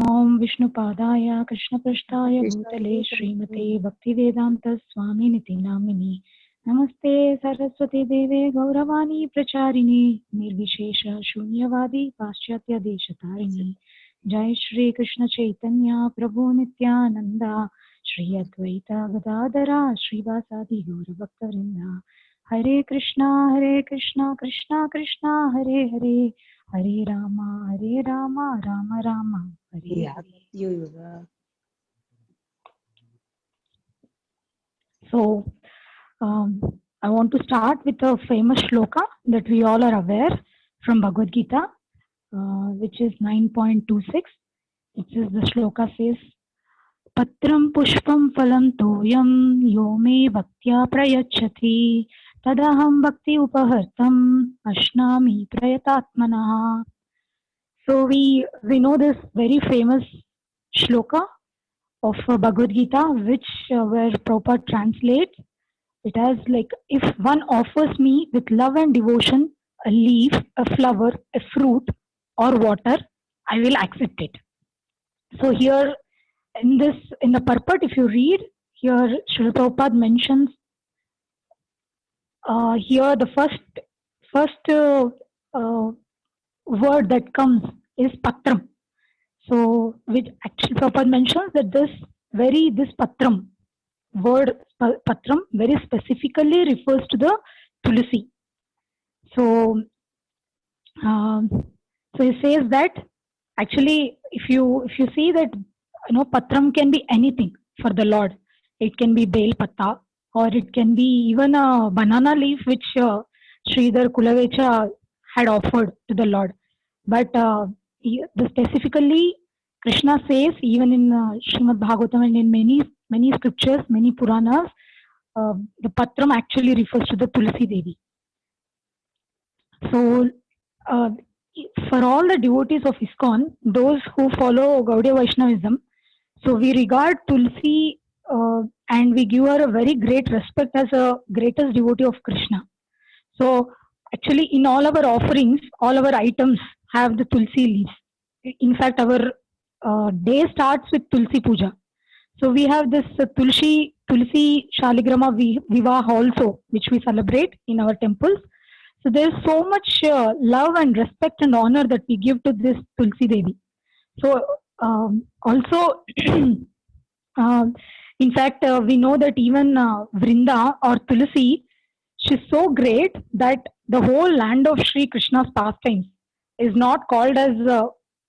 ओम विष्णुपादाय कृष्णपृष्ठाय भूतले श्रीमते भक्तिवेदांत स्वामिनिति नामिनि नमस्ते सरस्वती देवे गौरवाणी प्रचारिणे निर्विशेष शून्यवादी पाश्चात्य देशतारिणे जय श्री कृष्ण चैतन्य प्रभु नित्यानंद श्री अद्वैत गदाधरा श्रीवासादि गौरभक्तवृंदा हरे Krishna Krishna Krishna Hare Hare Hare Ram Ram Ram Hare Hare. So I want to start with a famous shloka that we all are aware from Bhagavad Gita, which is 9.26. It says, the shloka says, Patram pushpam phalam toyam yo me bhaktya prayachati tadaham bhakti upahartam ashnami prayatatmana. So we know this very famous shloka of Bhagavad Gita, which where Prabhupada translates. It has like, if one offers me with love and devotion a leaf, a flower, a fruit, or water, I will accept it. So here in the purport, if you read here, Srila Prabhupada mentions here the first word that comes is patram. So which actually Prabhupada mentions that this patram word patram very specifically refers to the tulsi. So so he says that actually if you see that patram can be anything for the Lord. It can be bel patta, or it can be even a banana leaf which Sridhar Kulavecha had offered to the Lord. But specifically Krishna says, even in Srimad Bhagavatam and in many scriptures, many Puranas, the patram actually refers to the Tulsi Devi. So for all the devotees of ISKCON, those who follow Gaudiya Vaishnavism, so we regard Tulsi and we give her a very great respect as a greatest devotee of Krishna. So actually in all our offerings, all our items have the Tulsi leaves. In fact, our day starts with Tulsi Puja. So we have this Tulsi Shaligrama Vivaha also, which we celebrate in our temples. So there is so much love and respect and honor that we give to this Tulsi Devi. So also, in fact, we know that even Vrinda or Tulsi, she's so great that the whole land of Sri Krishna's pastimes is not called as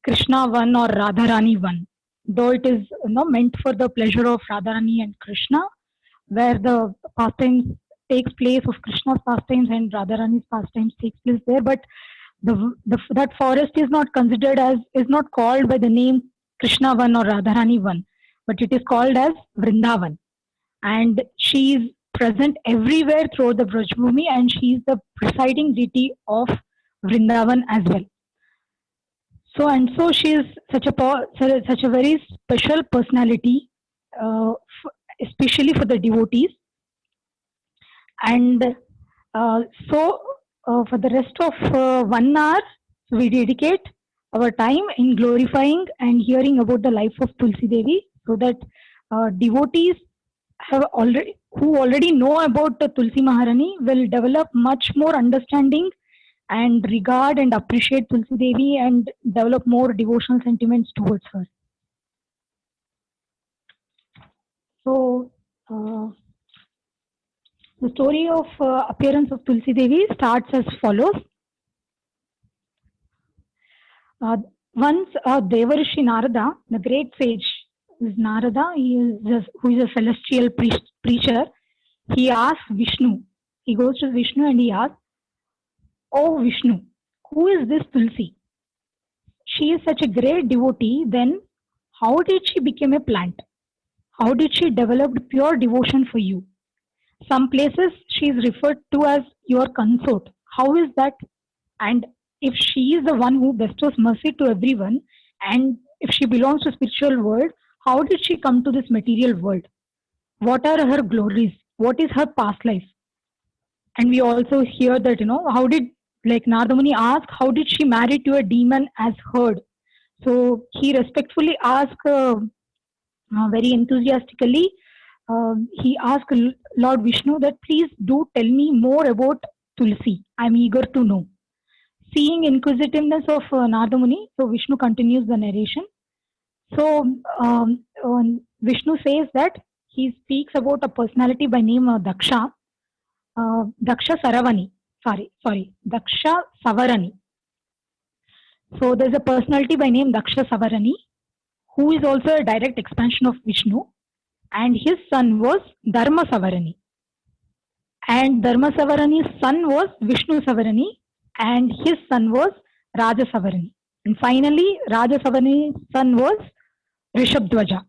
Krishna one or Radharani one, though it is meant for the pleasure of Radharani and Krishna, where the pastimes takes place of Krishna's pastimes and Radharani's pastimes takes place there. But that forest is not considered as, is not called by the name Krishna one or Radharani one, but it is called as Vrindavan, and she is present everywhere throughout the Brajbhumi, and she is the presiding deity of Vrindavan as well. So she is such a very special personality, especially for the devotees. And for the rest of 1 hour, we dedicate our time in glorifying and hearing about the life of Tulsi Devi, so that devotees who already know about the Tulsi Maharani will develop much more understanding and regard and appreciate Tulsi Devi and develop more devotional sentiments towards her. So the story of appearance of Tulsi Devi starts as follows. Once Devarishi Narada, the great sage, is Narada, who is a celestial preacher, he asks Vishnu. He goes to Vishnu and he asks, "Oh Vishnu, who is this Tulsi? She is such a great devotee, then how did she become a plant? How did she develop pure devotion for you? Some places she is referred to as your consort. How is that? And if she is the one who bestows mercy to everyone, and if she belongs to spiritual world, how did she come to this material world? What are her glories? What is her past life?" And we also hear that, how did, like Narada Muni asked, how did she marry to a demon as herd? So he respectfully asked, very enthusiastically, he asked Lord Vishnu that please do tell me more about Tulsi. I'm eager to know. Seeing inquisitiveness of Narada Muni, so Vishnu continues the narration. So Vishnu says that he speaks about a personality by name Daksha, Daksha Saravani. Daksha Savarani. So there's a personality by name Daksha Savarani, who is also a direct expansion of Vishnu, and his son was Dharma Savarani. And Dharma Savarani's son was Vishnu Savarani, and his son was Raja Savarani. And finally, Raja Savarani's son was Rishabdwaja.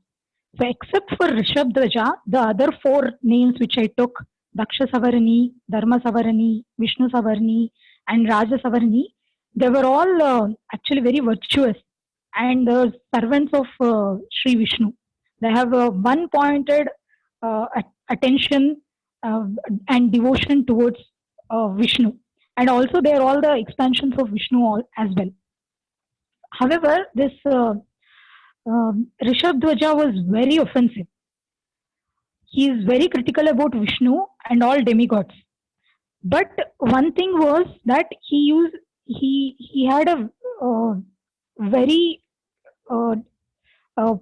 So, except for Rishabdwaja, the other four names which I took, Daksha Savarani, Dharma Savarani, Vishnu Savarani, and Raja Savarani, they were all actually very virtuous and servants of Sri Vishnu. They have one pointed attention and devotion towards Vishnu, and also they are all the expansions of Vishnu all, as well. However, this Rishabdwaja was very offensive. He is very critical about Vishnu and all demigods. But one thing was that he had a very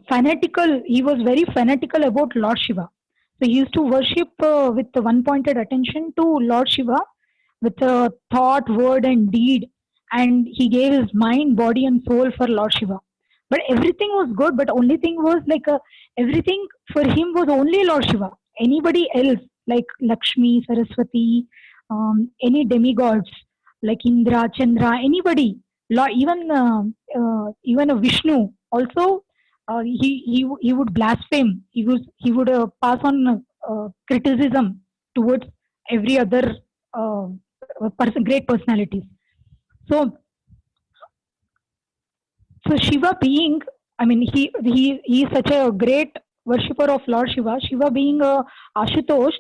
fanatical. He was very fanatical about Lord Shiva. So he used to worship with one pointed attention to Lord Shiva with a thought, word, and deed, and he gave his mind, body, and soul for Lord Shiva. But everything was good. But only thing was like everything for him was only Lord Shiva. Anybody else like Lakshmi, Saraswati, any demigods like Indra, Chandra, anybody, even a Vishnu also, he would blaspheme. He would pass on criticism towards every other great personalities. So so Shiva being, I mean, he is such a great worshipper of Lord Shiva. Shiva being Ashutosh,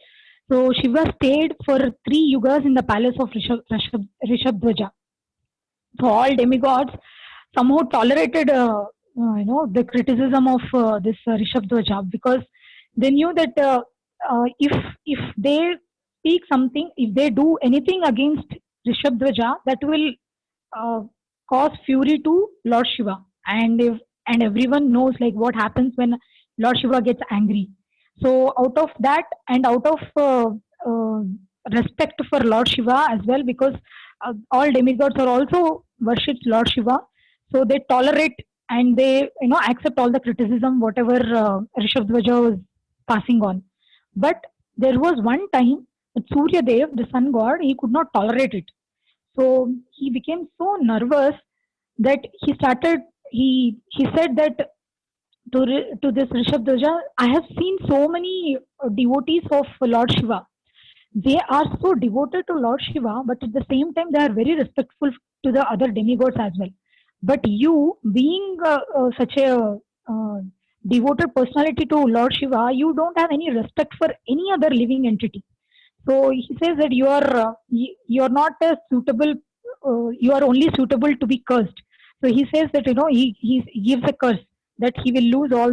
so Shiva stayed for 3 yugas in the palace of Rishabdwaja. So all demigods somehow tolerated, the criticism of this Rishabdwaja, because they knew that if they speak something, if they do anything against Rishabdwaja, that will uh, cause fury to Lord Shiva, and everyone knows like what happens when Lord Shiva gets angry. So out of that, and out of respect for Lord Shiva as well, because all demigods are also worshipped Lord Shiva, so they tolerate and they accept all the criticism whatever Rishabdwaja was passing on. But there was one time that Surya Dev, the sun god, he could not tolerate it. So he became so nervous that he said that to this Rishabdwaja, I have seen so many devotees of Lord Shiva. They are so devoted to Lord Shiva, but at the same time they are very respectful to the other demigods as well. But you, being such a devoted personality to Lord Shiva, you don't have any respect for any other living entity. So he says that you are not a suitable. You are only suitable to be cursed. So he says that he gives a curse that he will lose all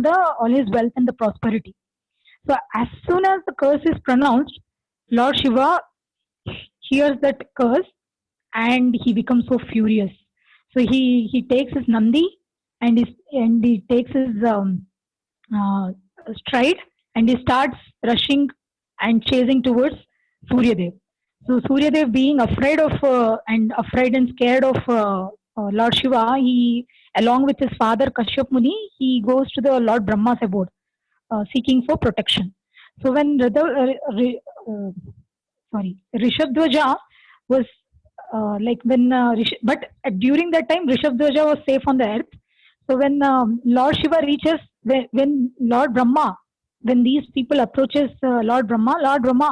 his wealth and the prosperity. So as soon as the curse is pronounced, Lord Shiva hears that curse and he becomes so furious. So he takes his Nandi and he takes his uh, stride and he starts rushing and chasing towards Suryadev. So Suryadev being afraid and scared of Lord Shiva, he along with his father Kashyap Muni, he goes to the Lord Brahma's abode, seeking for protection. So when Rishabdwaja was like when but during that time Rishabdwaja was safe on the earth. So when Lord Shiva reaches, when Lord Brahma, when these people approaches Lord Brahma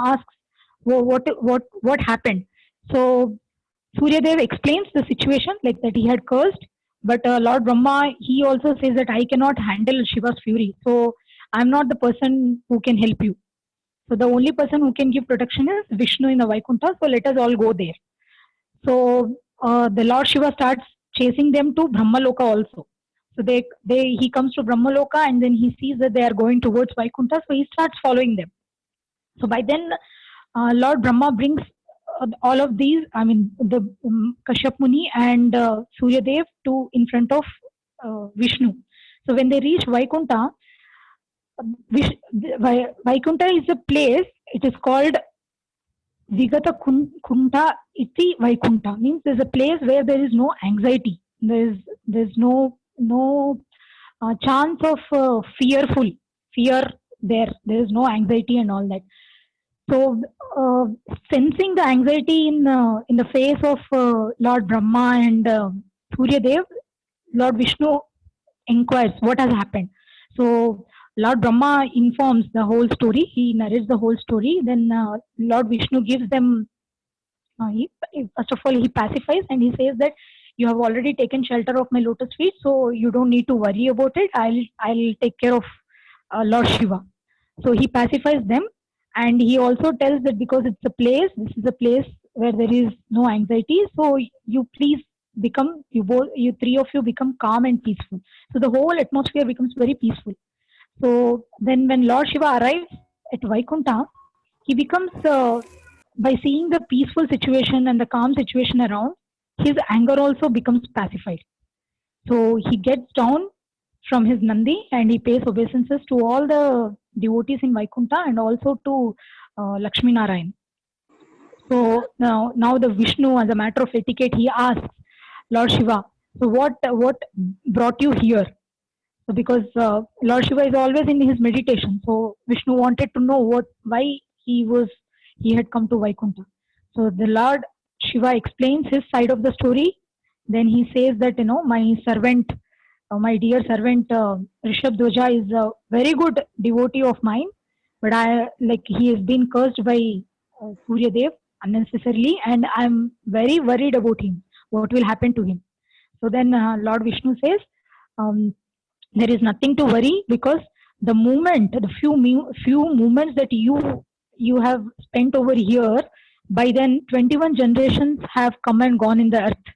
asks, what happened? So Suryadev explains the situation like that he had cursed, but Lord Brahma, he also says that I cannot handle Shiva's fury, so I'm not the person who can help you. So the only person who can give protection is Vishnu in the Vaikuntha. So let us all go there. So the Lord Shiva starts chasing them to Brahmaloka also. So he comes to Brahmaloka, and then he sees that they are going towards Vaikuntha, so he starts following them. So by then, Lord Brahma brings all of these, I mean, the Kashyap Muni and Surya Dev to in front of Vishnu. So when they reach Vaikuntha, Vaikuntha is a place. It is called Vigata Kunta iti Vaikuntha. Means there's a place where there is no anxiety. There's no chance of fear there. There is no anxiety and all that. So, sensing the anxiety in the face of Lord Brahma and Surya Dev, Lord Vishnu inquires what has happened. So Lord Brahma informs the whole story. He narrates the whole story. Then Lord Vishnu gives them. First of all, he pacifies and he says that you have already taken shelter of my lotus feet, so you don't need to worry about it. I'll take care of Lord Shiva. So he pacifies them, and he also tells that because it's a place, this is a place where there is no anxiety. So you please become, you three of you become calm and peaceful. So the whole atmosphere becomes very peaceful. So then when Lord Shiva arrives at Vaikuntha, he becomes, by seeing the peaceful situation and the calm situation around, his anger also becomes pacified. So he gets down from his Nandi and he pays obeisances to all the devotees in Vaikuntha and also to Lakshmi Narayan. So now the Vishnu, as a matter of etiquette, he asks Lord Shiva, so what brought you here? So because Lord Shiva is always in his meditation, so Vishnu wanted to know why he had come to Vaikuntha. So the Lord Shiva explains his side of the story. Then he says that my servant, my dear servant Rishabdwaja is a very good devotee of mine, but he has been cursed by Surya Dev unnecessarily, and I'm very worried about him. What will happen to him? So then Lord Vishnu says, there is nothing to worry, because the few moments that you have spent over here, by then 21 generations have come and gone in the earth.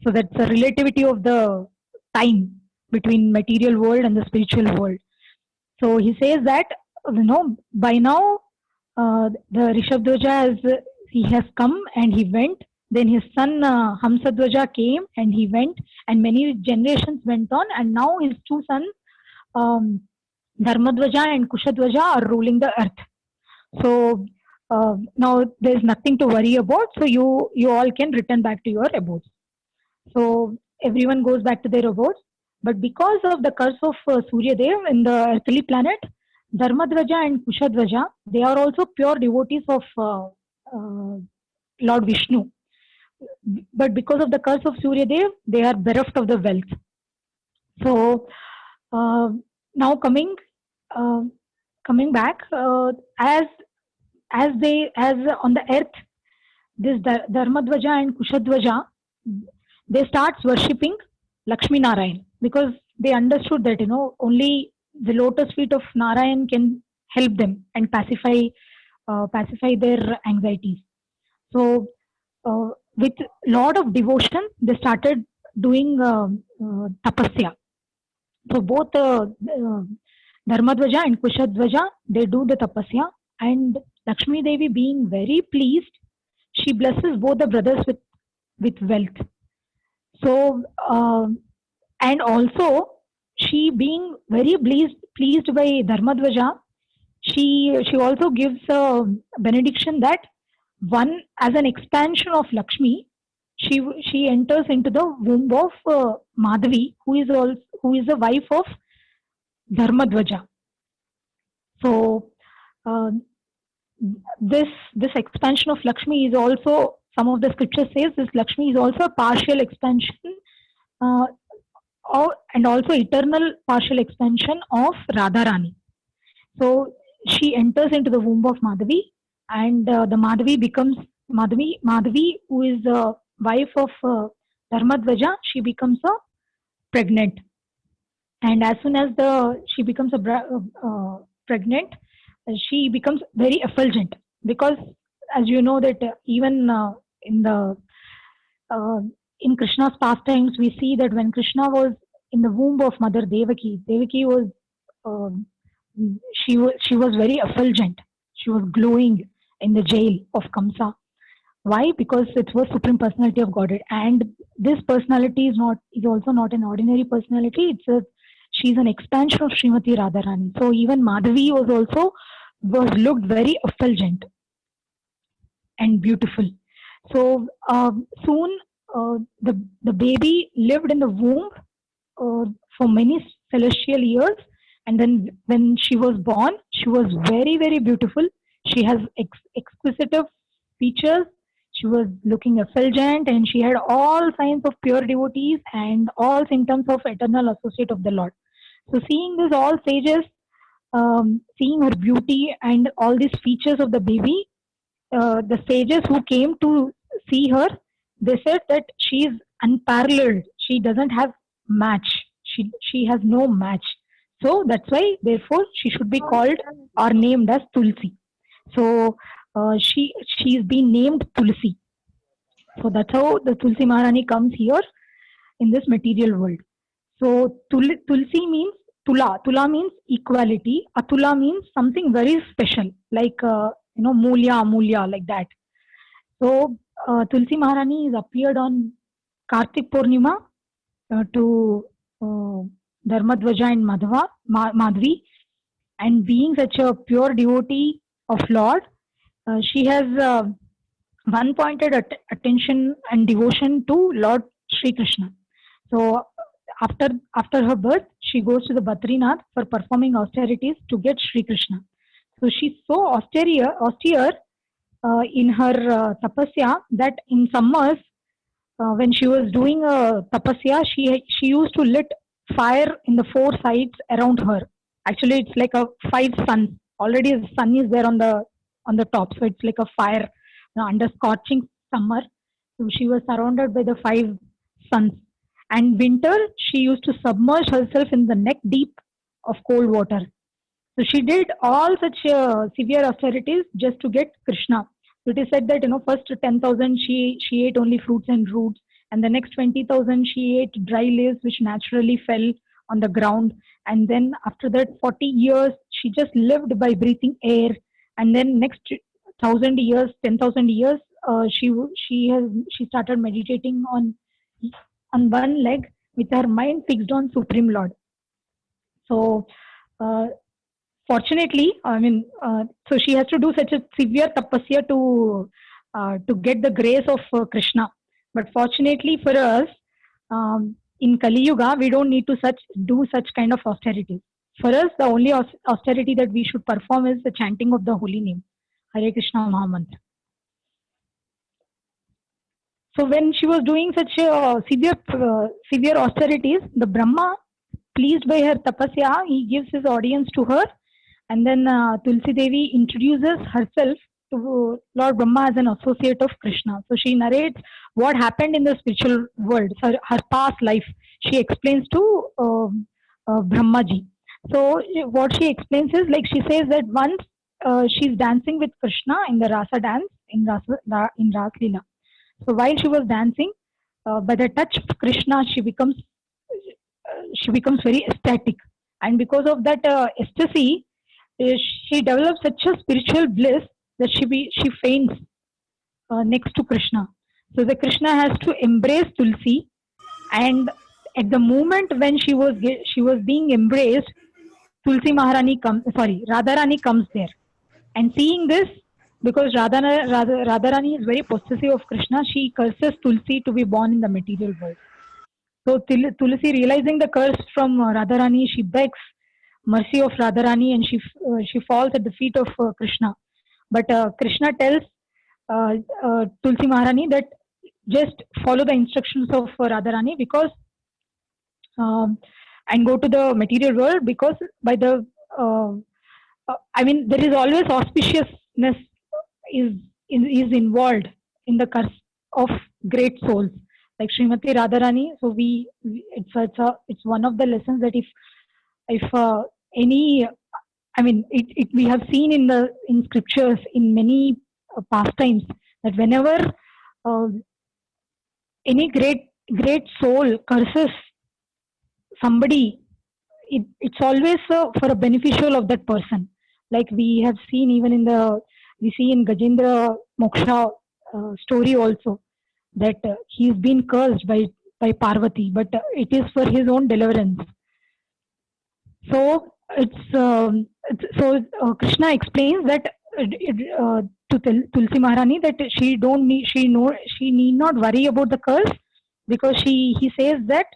So that's the relativity of the time between material world and the spiritual world. So he says that by now the Rishabdwaja has come and he went. Then his son Hamsadwaja came and he went, and many generations went on, and now his two sons Dharmadwaja and Kushadwaja are ruling the earth. So now there is nothing to worry about. So you all can return back to your abodes. So everyone goes back to their abodes. But because of the curse of Surya Dev in the earthly planet, Dharmadwaja and Kushadwaja, they are also pure devotees of Lord Vishnu. But because of the curse of Surya Dev, they are bereft of the wealth. So now coming back, as on the earth, this Dharmadwaja and Kushadwaja, they starts worshipping Lakshmi Narayan, because they understood that only the lotus feet of Narayan can help them and pacify their anxieties. So with lot of devotion, they started doing tapasya. So both Dharmadwaja and Kushadwaja, they do the tapasya, and Lakshmi Devi, being very pleased, she blesses both the brothers with wealth. So and also she, being very pleased by Dharmadwaja, she also gives a benediction that one, as an expansion of Lakshmi, she enters into the womb of Madhavi, who is the wife of Dharmadwaja. So this expansion of Lakshmi is also, some of the scriptures says this Lakshmi is also a partial expansion and also eternal partial expansion of Radharani. So she enters into the womb of Madhavi, and the Madhavi becomes Madhavi, who is the wife of Dharmadwaja. She becomes pregnant, and as soon as she becomes pregnant, she becomes very effulgent, because as you know that even in Krishna's pastimes, we see that when Krishna was in the womb of Mother Devaki. Devaki was um, she was very effulgent. She was glowing in the jail of Kamsa. Why? Because it was Supreme Personality of Godhead, and this personality is also not an ordinary personality. She's an expansion of Srimati Radharani. So even Madhavi was looked very effulgent and beautiful. So soon the baby lived in the womb for many celestial years, and then when she was born, she was very beautiful. She has exquisite features. She was looking effulgent, and she had all signs of pure devotees and all symptoms of eternal associate of the Lord. So seeing this all sages, seeing her beauty and all these features of the baby, the sages who came to see her, they said that she is unparalleled. She doesn't have match. She has no match. So that's why, therefore, she should be called or named as Tulsi. So she's been named Tulsi. So that's how the Tulsi Maharani comes here in this material world. So Tulsi means Tula. Tula means equality. Atula means something very special, like Mulya, Amulya, like that. So Tulsi Maharani is appeared on Kartik Purnima to Dharmadwaja and Madhvi, and being such a pure devotee of Lord, she has one-pointed attention and devotion to Lord Sri Krishna. So after her birth, she goes to the Badrinath for performing austerities to get Sri Krishna. So she's so austere in her tapasya that in summers, when she was doing a tapasya, she used to lit fire in the four sides around her. Actually, it's like a five suns. Already, the sun is there on the top, so it's like a fire under scorching summer. So she was surrounded by the five suns. And winter, she used to submerge herself in the neck deep of cold water. So she did all such severe austerities just to get Krishna. So it is said that first 10,000 she ate only fruits and roots, and the next 20,000 she ate dry leaves which naturally fell on the ground, and then after that 40 years she just lived by breathing air, and then next 1,000 years, 10,000 years, she started meditating on one leg with her mind fixed on Supreme Lord. So. Fortunately, so she has to do such a severe tapasya to get the grace of Krishna. But fortunately for us, in Kali Yuga, we don't need to do such kind of austerities. For us, the only austerity that we should perform is the chanting of the holy name, Hare Krishna Mahamantra. So when she was doing such severe austerities, the Brahma, pleased by her tapasya, he gives his audience to her. And then Tulsi Devi introduces herself to Lord Brahma as an associate of Krishna. So she narrates what happened in the spiritual world, her past life. She explains to Brahmaji. So what she explains is, like, she says that once she's dancing with Krishna in the Rasa dance in Ras Leela. So while she was dancing, by the touch of Krishna, she becomes very ecstatic, and because of that ecstasy, she develops such a spiritual bliss that she faints next to Krishna. So the Krishna has to embrace Tulsi, and at the moment when she was being embraced, Radharani comes there, and seeing this, because Radharani is very possessive of Krishna, she curses Tulsi to be born in the material world. So Tulsi, realizing the curse from Radharani, she begs mercy of Radharani, and she falls at the feet of Krishna. But Krishna tells Tulsi Maharani that just follow the instructions of Radharani, because and go to the material world, because by the there is always auspiciousness is involved in the curse of great souls like Srimati Radharani. So it's one of the lessons that if any, we have seen in scriptures in many pastimes that whenever any great soul curses somebody, it's always for a beneficial of that person. Like we have seen even in the, we see in Gajendra Moksha story also, that he's been cursed by Parvati, but it is for his own deliverance. So Krishna explains that to Tulsi Maharani that she need not worry about the curse, because he says that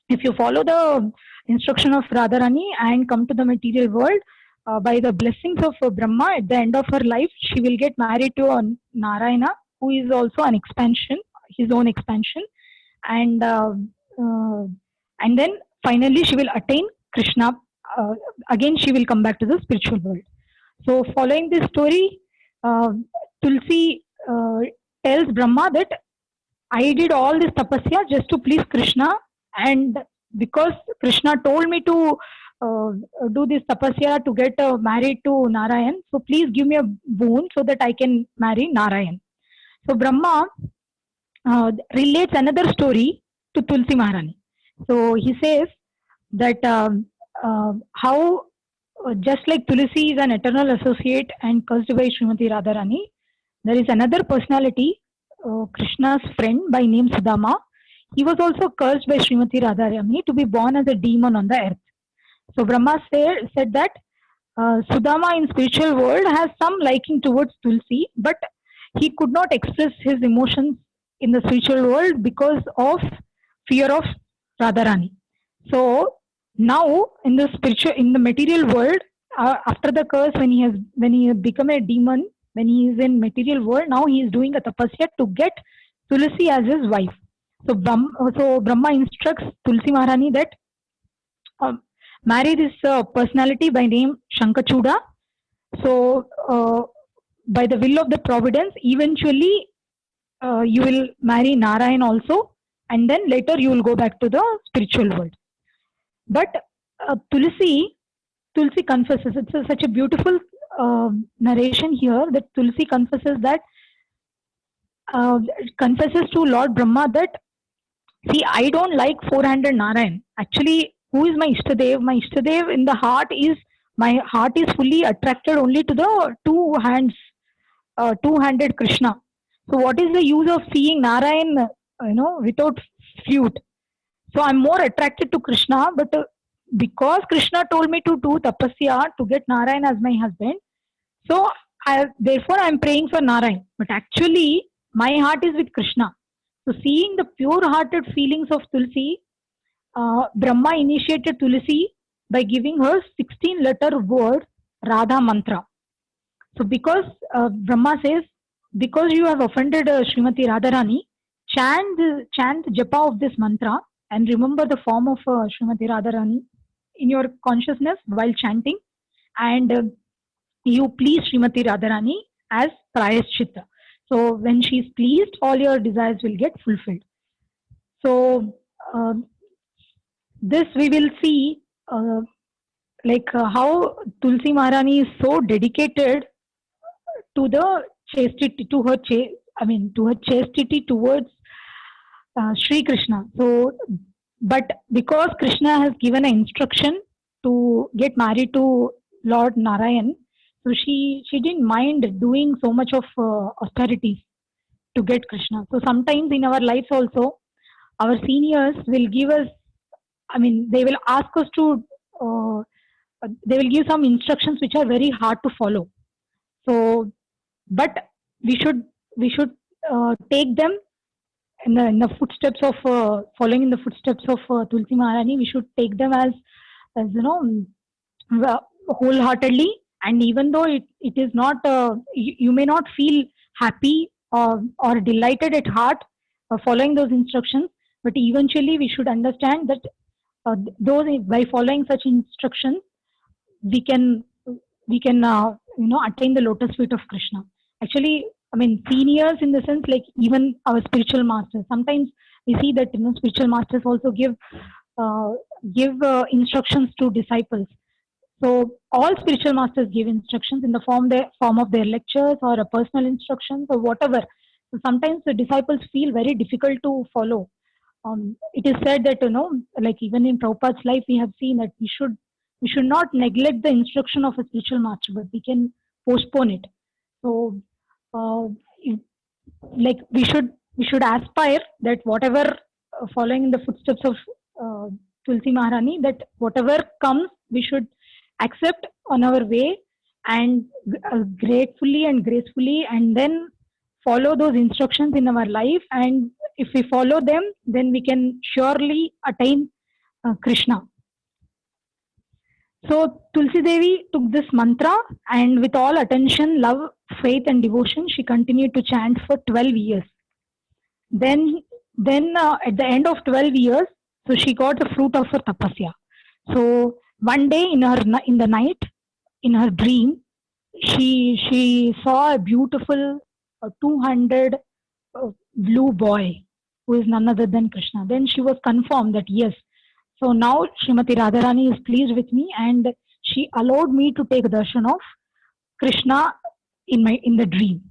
if you follow the instruction of Radharani and come to the material world, by the blessings of Brahma, at the end of her life, she will get married to Narayana, who is also an expansion, his own expansion, and uh, and then finally she will attain Krishna. Uh, Again, she will come back to the spiritual world. So, following this story, Tulsi tells Brahma that I did all this tapasya just to please Krishna, and because Krishna told me to uh, do this tapasya to get married to Narayan, so please give me a boon so that I can marry Narayan. So Brahma relates another story to Tulsi Maharani. So he says that how just like Tulsi is an eternal associate and cursed by Srimati Radharani, there is another personality, Krishna's friend by name Sudama. He was also cursed by Srimati Radharani to be born as a demon on the earth. So Brahma said that Sudama in spiritual world has some liking towards Tulsi, but he could not express his emotions in the spiritual world because of fear of Radharani. So now in the material world, after the curse, when he has become a demon, when he is in material world, now he is doing a tapasya to get Tulsi as his wife. So Brahma instructs Tulsi Maharani that marry this personality by name Shankachuda. So by the will of the providence, eventually you will marry Narayan also, and then later you will go back to the spiritual world. But Tulsi confesses, it's such a beautiful narration here, that Tulsi confesses to Lord Brahma that, see, I don't like four-handed Narayan. Actually, who is my Ishtadev? My Ishtadev in the heart is, my heart is fully attracted only to the two-handed Krishna. So what is the use of seeing Narayan, without flute? So I'm more attracted to Krishna, but because Krishna told me to do tapasya to get Narayan as my husband, so therefore I'm praying for Narayan. But actually, my heart is with Krishna. So seeing the pure-hearted feelings of Tulsi, Brahma initiated Tulsi by giving her 16-letter word Radha mantra. So because Brahma says, because you have offended Srimati Radharani, chant the japa of this mantra and remember the form of Srimati Radharani in your consciousness while chanting, and you please Srimati Radharani as Prayaschitta. So when she is pleased, all your desires will get fulfilled. So this we will see how Tulsi Maharani is so dedicated to the chastity, to her chastity towards Sri Krishna. So, but because Krishna has given an instruction to get married to Lord Narayan, so she didn't mind doing so much of austerities to get Krishna. So sometimes in our lives also, our seniors will give us, they will ask us to, they will give some instructions which are very hard to follow. So, but we should take them in the footsteps of following in the footsteps of Tulsi Maharani. We should take them as wholeheartedly, and even though it is not, you may not feel happy or delighted at heart following those instructions, but eventually we should understand that those, by following such instructions, we can attain the lotus feet of Krishna. Actually, seniors in the sense, like even our spiritual masters. Sometimes we see that spiritual masters also give instructions to disciples. So all spiritual masters give instructions in the form of their lectures or a personal instructions or whatever. So sometimes the disciples feel very difficult to follow. it is said that, like even in Prabhupada's life, we have seen that we should not neglect the instruction of a spiritual master, but we can postpone it. So, uh, if- like we should aspire that whatever, following in the footsteps of uh, Tulsi Maharani, that whatever comes, we should accept on our way, and gratefully and gracefully, and then follow those instructions in our life. And if we follow them, then we can surely attain Krishna. So Tulsi Devi took this mantra, and with all attention, love, faith, and devotion, she continued to chant for 12 years. Then, then at the end of 12 years, so she got the fruit of her tapasya. So one day in the night, in her dream, she saw a beautiful 200 blue boy who is none other than Krishna. Then she was confirmed that yes. So now Srimati Radharani is pleased with me, and she allowed me to take darshan of Krishna in the dream.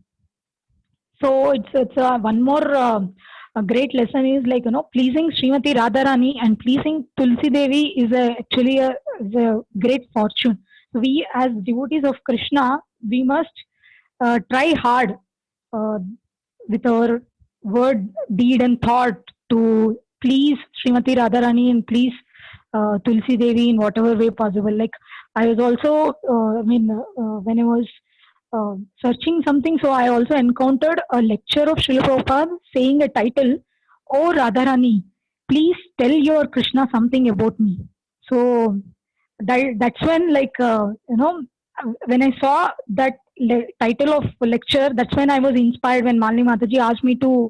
So it's one more a great lesson is, like, pleasing Srimati Radharani and pleasing Tulsi Devi actually a great fortune. So we as devotees of Krishna, we must try hard uh, with our word, deed, and thought to please Srimati Radharani and please Tulsi Devi in whatever way possible. Like I was also, when I was searching something, so I also encountered a lecture of Srila Prabhupada saying a title, "Oh Radharani, please tell your Krishna something about me." So that's when, like, when I saw that title of lecture, that's when I was inspired when Malini Mataji asked me to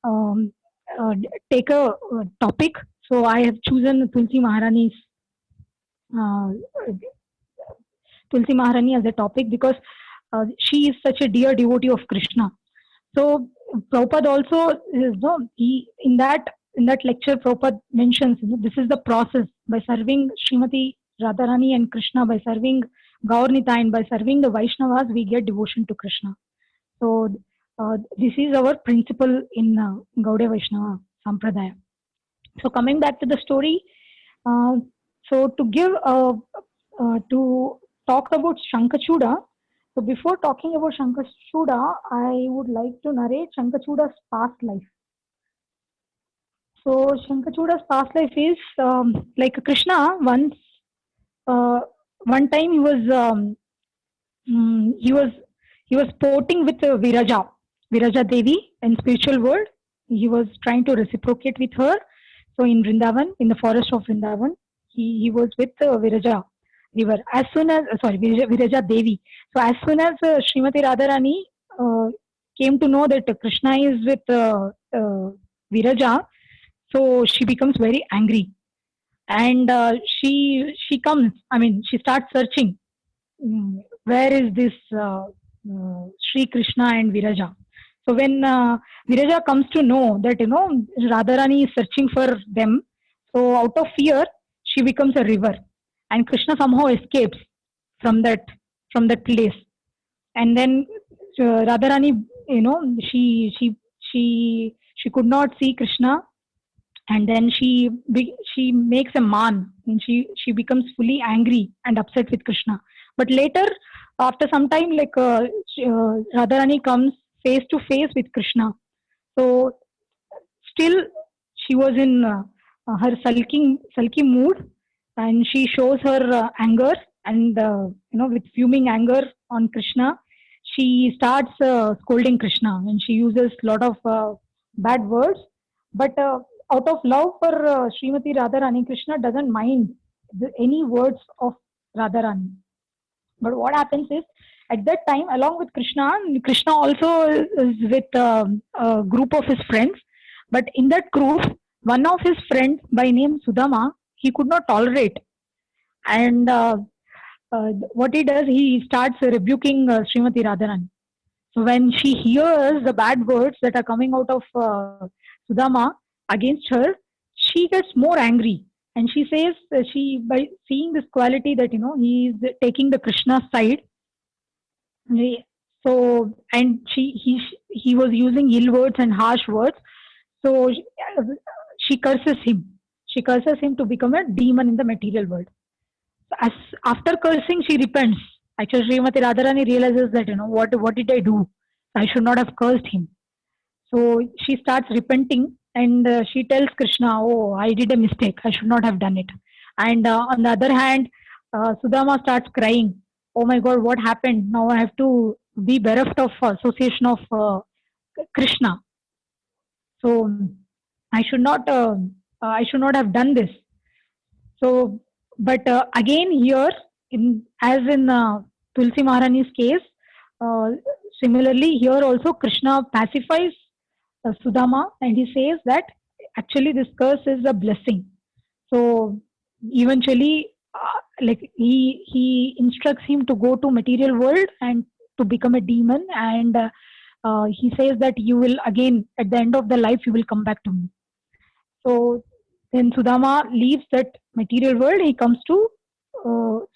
um, uh, take a topic. So I have chosen uh, Tulsi Maharani as a topic because she is such a dear devotee of Krishna. So Prabhupada also, he in that lecture, Prabhupada mentions, this is the process by serving Srimati Radharani and Krishna, by serving Gaurnita and by serving the Vaishnavas, we get devotion to Krishna. So this is our principle in Gaudiya Vaishnava Sampradaya. So coming back to the story, uh, so to talk about Shankachuda. So before talking about Shankachuda, I would like to narrate Shankachuda's past life. So Shankachuda's past life is, like Krishna once. One time he was sporting with Viraja Devi in spiritual world. He was trying to reciprocate with her. So in Vrindavan, in the forest of Vrindavan, he was with Viraja river. As soon as Viraja Devi. So as soon as Srimati Radharani uh, came to know that Krishna is with Viraja, so she becomes very angry, and she comes. I mean, she starts searching. Where is this Sri Krishna and Viraja? So when Viraja comes to know that Radharani is searching for them, so out of fear she becomes a river, and Krishna somehow escapes from that from that place. And then Radharani, she could not see Krishna, and then she makes a man, and she becomes fully angry and upset with Krishna. But later, after some time, like Radharani comes face to face with Krishna. So still she was in her sulky mood, and she shows her anger, and with fuming anger on Krishna, she starts scolding Krishna, and she uses a lot of bad words. But out of love for Srimati Radharani, Krishna doesn't mind any words of Radharani. But what happens is, at that time, along with Krishna also is with a group of his friends. But in that group, one of his friends by name Sudama, he could not tolerate. And what he does, he starts rebuking Srimati Radharani. So when she hears the bad words that are coming out of Sudama against her, she gets more angry, and she says, she by seeing this quality that he is taking the Krishna side. So, and he was using ill words and harsh words. So she curses him. She curses him to become a demon in the material world. So as after cursing, she repents. Actually, Srimati Radharani realizes that what did I do? I should not have cursed him. So she starts repenting and she tells Krishna, "Oh, I did a mistake. I should not have done it." And on the other hand, Sudama starts crying. Oh my God, what happened? Now I have to be bereft of association of Krishna. So I should not have done this. So, but again here, as in Tulsi Maharani's case, uh, similarly here also Krishna pacifies Sudama and he says that actually this curse is a blessing. So eventually, like he instructs him to go to material world and to become a demon, and he says that you will again at the end of the life you will come back to me. So then Sudama leaves that material world. He comes to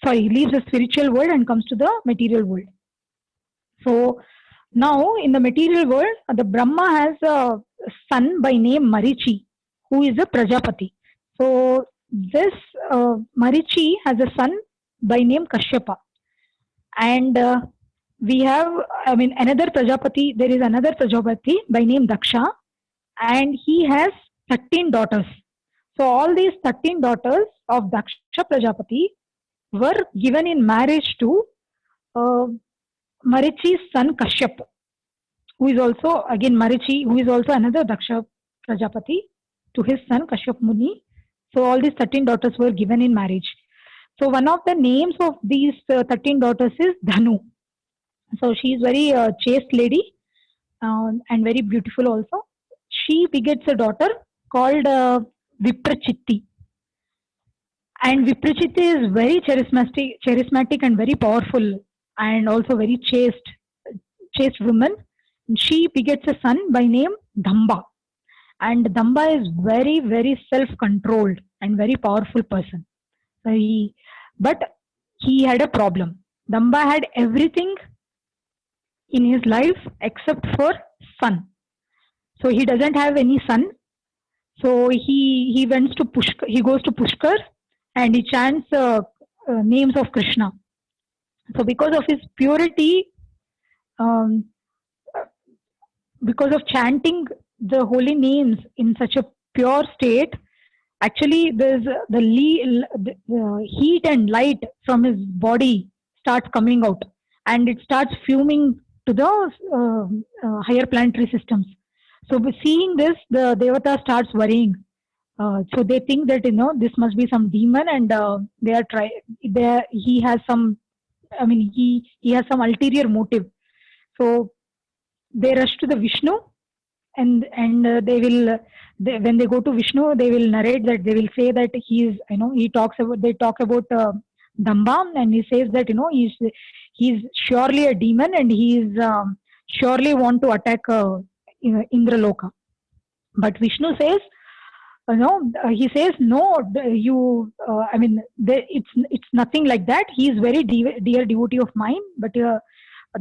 he leaves the spiritual world and comes to the material world. So now in the material world, the Brahma has a son by name Marichi, who is a Prajapati. So this Marichi has a son by name Kashyapa, and we have, I mean, another Prajapati. There is another Prajapati by name Daksha, and he has 13 daughters. So all these 13 daughters of Daksha Prajapati were given in marriage to uh, Marichi's son Kashyap, who is also again Marichi, who is also another Daksha Prajapati, to his son Kashyap Muni. So all these 13 daughters were given in marriage. So one of the names of these 13 daughters is Dhanu. So she is very chaste lady and very beautiful also. She begets a daughter called Viprachitti. And Viprachitti is very charismatic and very powerful and also very chaste woman. She begets a son by name Damba. And Damba is very, very self-controlled and very powerful person. But he had a problem. Damba had everything in his life except for son. So he doesn't have any son. So he goes to Pushkar and he chants names of Krishna. So because of his purity, because of chanting the holy names in such a pure state, actually there's the heat and light from his body starts coming out and it starts fuming to the higher planetary systems. So seeing this, the Devata starts worrying. So they think that this must be some demon, and they are he has some. I mean, he has some ulterior motive. So they rush to the Vishnu, and when they go to Vishnu, they will narrate that they will say that they talk about Damba, and he says that he's surely a demon and he's surely want to attack Indraloka. But Vishnu says, he says, no, it's nothing like that. He is very dear devotee of mine, but the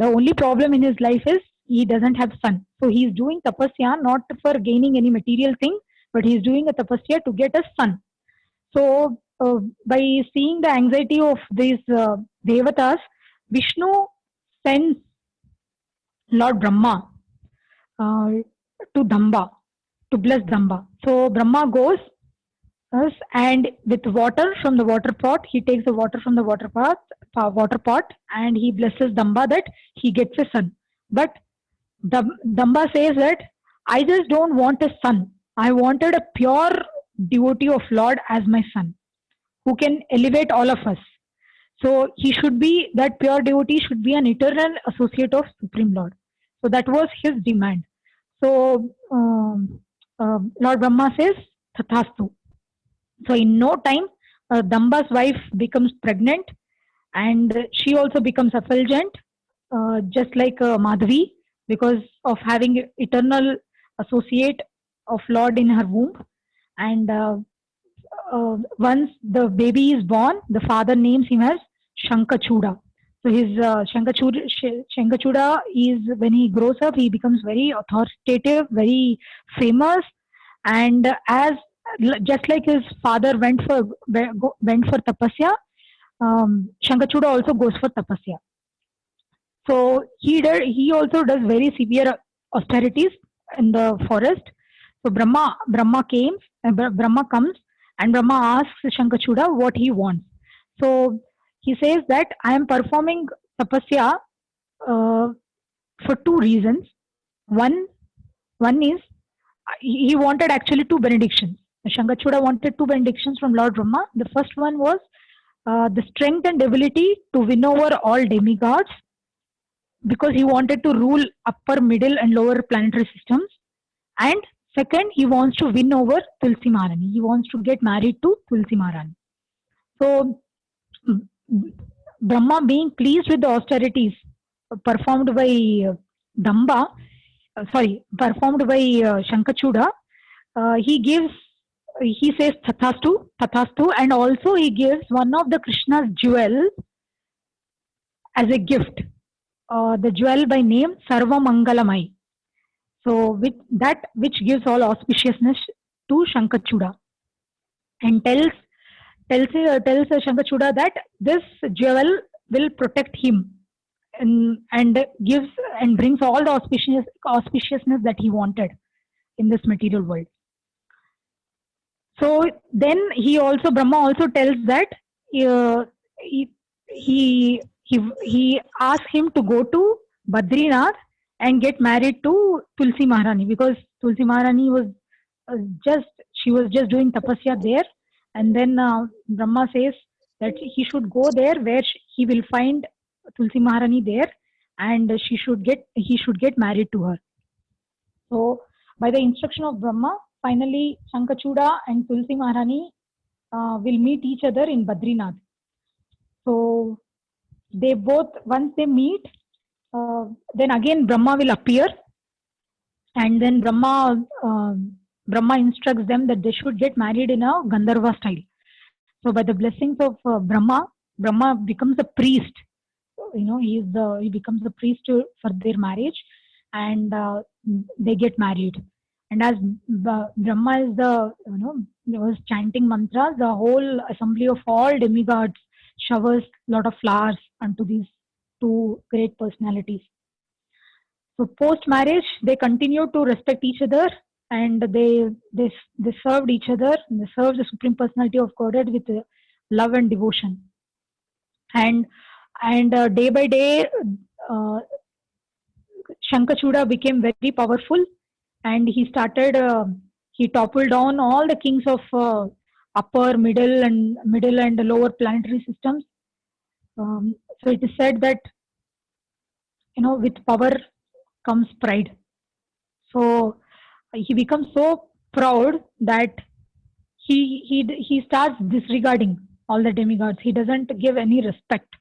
only problem in his life is he doesn't have son. So he is doing tapasya not for gaining any material thing, but he is doing a tapasya to get a son. So by seeing the anxiety of these devatas, Vishnu sends Lord Brahma to Damba, to bless Damba. So Brahma goes and with water from the water pot, he takes the water from the water pot and he blesses Damba that he gets a son. But Damba says that I just don't want a son. I wanted a pure devotee of Lord as my son, who can elevate all of us. So he should be, that pure devotee should be an eternal associate of Supreme Lord. So that was his demand. So Lord Brahma says, Tathastu. So in no time, Damba's wife becomes pregnant and she also becomes effulgent, just like Madhavi, because of having eternal associate of Lord in her womb. And once the baby is born, the father names him as Shankachuda. So his Shankachuda is, when he grows up, he becomes very authoritative, very famous, and as just like his father went for tapasya, Shankachuda also goes for tapasya. So he also does very severe austerities in the forest. So Brahma comes, and Brahma asks Shankachuda what he wants. So he says that I am performing tapasya uh, for two reasons. One one is he wanted actually two benedictions. Shankachuda wanted two benedictions from Lord Brahma. The first one was the strength and ability to win over all demigods, because he wanted to rule upper, middle, and lower planetary systems. And second, he wants to win over Tulsi Maharani. He wants to get married to Tulsi Maharani. So, Brahma, being pleased with the austerities performed by Damba, performed by Shankachuda, he says Tathastu, and also he gives one of the Krishna's jewel as a gift. The jewel by name Sarva Mangalamai. So which gives all auspiciousness to Shankachuda, and tells Shankachuda that this jewel will protect him, and gives and brings all the auspiciousness that he wanted in this material world. So then Brahma also tells that he asks him to go to Badrinath and get married to Tulsi Maharani, because Tulsi Maharani was just doing tapasya there, and then Brahma says that he should go there where he will find Tulsi Maharani there, and he should get married to her. So by the instruction of Brahma, finally Shankachuda and Tulsi Maharani will meet each other in Badrinath. So they both, once they meet, then again Brahma will appear, and then Brahma instructs them that they should get married in a Gandharva style. So by the blessings of Brahma becomes a priest. He becomes a priest for their marriage, and they get married. And as Brahma is was chanting mantras, the whole assembly of all demigods showers a lot of flowers onto these two great personalities. So post marriage, they continue to respect each other, and they served each other. They served the Supreme Personality of Godhead with love and devotion. And day by day, Shankachuda became very powerful, and he toppled down all the kings of upper, middle, and lower planetary systems. So it is said that with power comes pride. So he becomes so proud that he starts disregarding all the demigods. He doesn't give any respect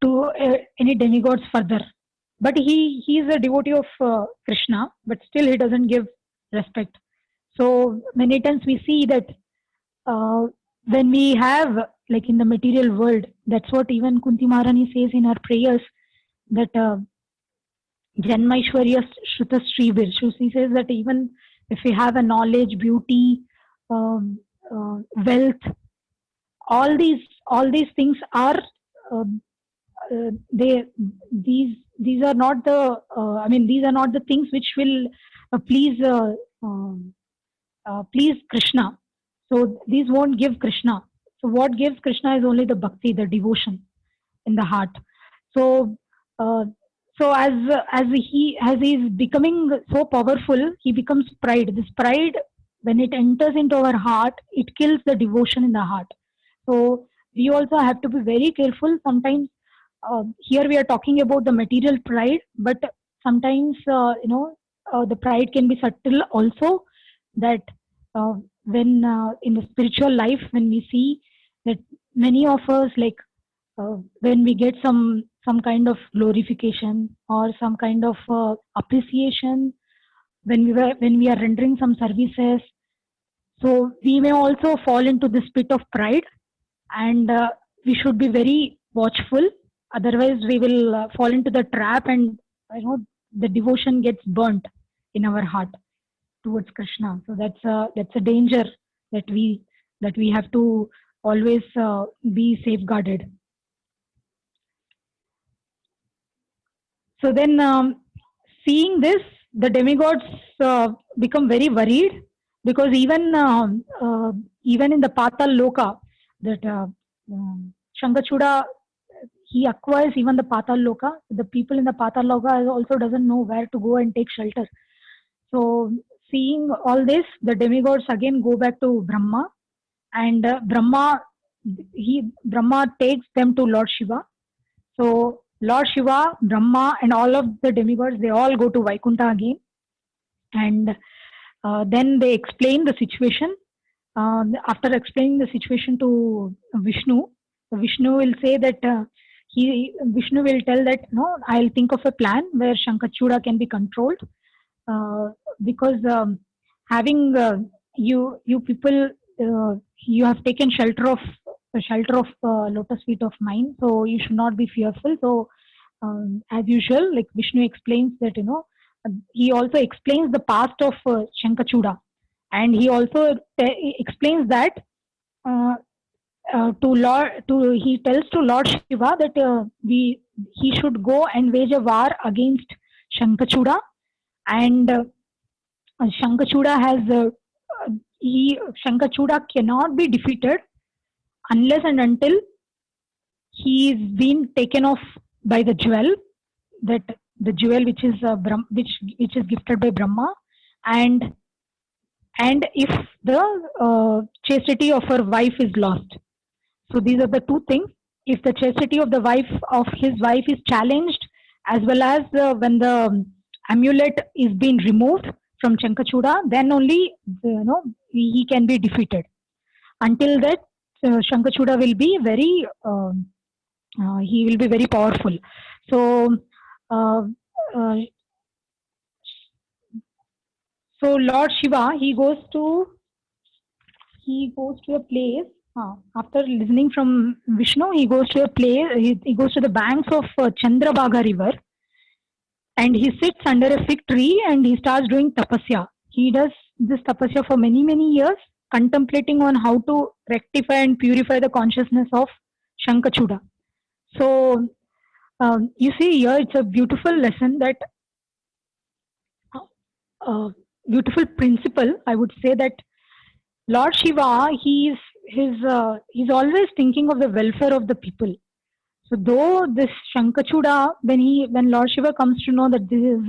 to any demigods further. But he is a devotee of Krishna, but still he doesn't give respect. So many times we see that when we have, like in the material world, that's what even Kunti Maharani says in her prayers, that Janmaishwarya Shruta Shrivir. She says that even if we have a knowledge, beauty, wealth, all these things are these are not the things which will please Krishna. So these won't give Krishna. So what gives Krishna is only the bhakti, the devotion in the heart. So as he is becoming so powerful, he becomes pride. This pride, when it enters into our heart, it kills the devotion in the heart. So we also have to be very careful. Sometimes here we are talking about the material pride, but sometimes the pride can be subtle also. That when in the spiritual life, when we see that many of us, like when we get some kind of glorification or some kind of appreciation, when we are rendering some services, so we may also fall into this pit of pride, and we should be very watchful. Otherwise, we will fall into the trap, and the devotion gets burnt in our heart towards Krishna. So that's a danger that we have to always be safeguarded. So then, seeing this, the demigods become very worried, because even in the Patal Loka, that Shankachuda, he acquires even the Patal Loka. The people in the Patal Loka also doesn't know where to go and take shelter. So seeing all this, the demigods again go back to Brahma, and Brahma takes them to Lord Shiva. So Lord Shiva, Brahma, and all of the demigods, they all go to Vaikuntha again, and then they explain the situation. After explaining the situation to Vishnu, Vishnu will say that Vishnu will tell that, no, I'll think of a plan where Shankachuda can be controlled, because having you people, you have taken shelter of lotus feet of mine, so you should not be fearful. So as usual, like Vishnu explains that, he also explains the past of Shankachuda, and he also explains that he tells to Lord Shiva that he should go and wage a war against Shankachuda, and Shankachuda Shankachuda cannot be defeated unless and until he is being taken off by the jewel, that the jewel which is which is gifted by Brahma, and if the chastity of her wife is lost. So these are the two things. If the chastity of his wife is challenged, as well as when the amulet is being removed from Shankachuda, then only he can be defeated. Until that, Shankachuda will be he will be very powerful. So so Lord Shiva, he goes to a place. After listening from Vishnu, he goes to a place. He goes to the banks of Chandrabhaga river, and he sits under a fig tree and he starts doing tapasya. He does this tapasya for many years, contemplating on how to rectify and purify the consciousness of Shankachuda. So you see here, it's a beautiful lesson, that beautiful principle. I would say that Lord Shiva, he's always thinking of the welfare of the people. So though this Shankachuda, when Lord Shiva comes to know that this is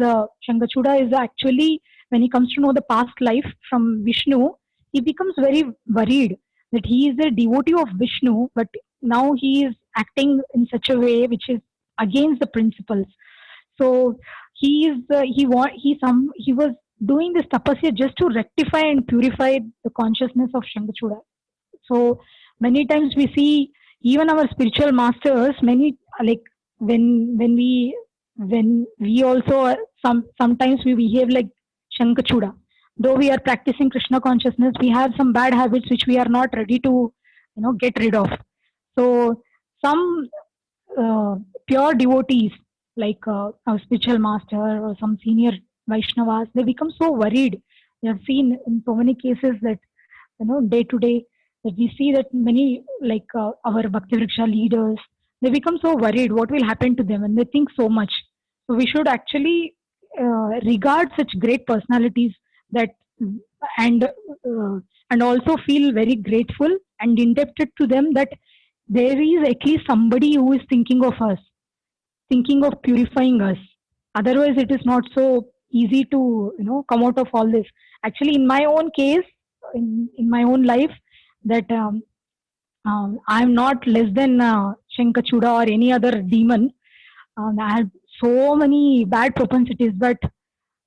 Shankachuda is actually, when he comes to know the past life from Vishnu, he becomes very worried that he is a devotee of Vishnu, but now he is acting in such a way which is against the principles. So he was doing this tapasya just to rectify and purify the consciousness of Shankachuda. So many times we see even our spiritual masters, many, like when we also sometimes we behave like Shankachuda. Though we are practicing Krishna consciousness, we have some bad habits which we are not ready to get rid of. So some pure devotees, like our spiritual master or some senior Vaishnavas, they become so worried. We have seen in so many cases that day to day, that we see that many, like our Bhakti Vriksha leaders, they become so worried what will happen to them, and they think so much. So we should actually regard such great personalities, that and also feel very grateful and indebted to them, that there is at least somebody who is thinking of us, thinking of purifying us. Otherwise, it is not so easy to come out of all this. Actually, in my own case, in my own life, that I'm not less than Shankachuda or any other demon. I had so many bad propensities, but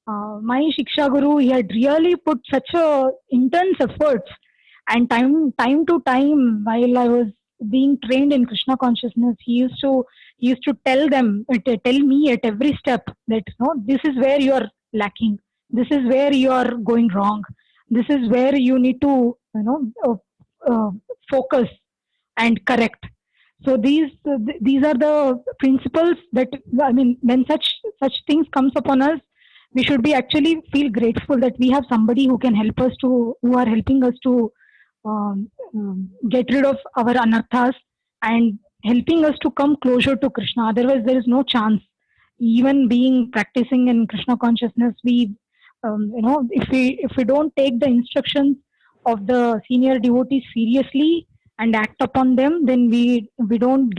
my Shiksha Guru, he had really put such intense efforts, and time to time, while I was being trained in Krishna consciousness, he used to tell me at every step that this is where you are lacking, this is where you are going wrong, this is where you need to focus and correct. So these are the principles that, I mean, when such things comes upon us, we should be actually feel grateful that we have somebody who can help us to, who are helping us to get rid of our anarthas and helping us to come closer to Krishna. Otherwise, there is no chance. Even being practicing in Krishna consciousness, we, if we don't take the instructions of the senior devotees seriously and act upon them, then we don't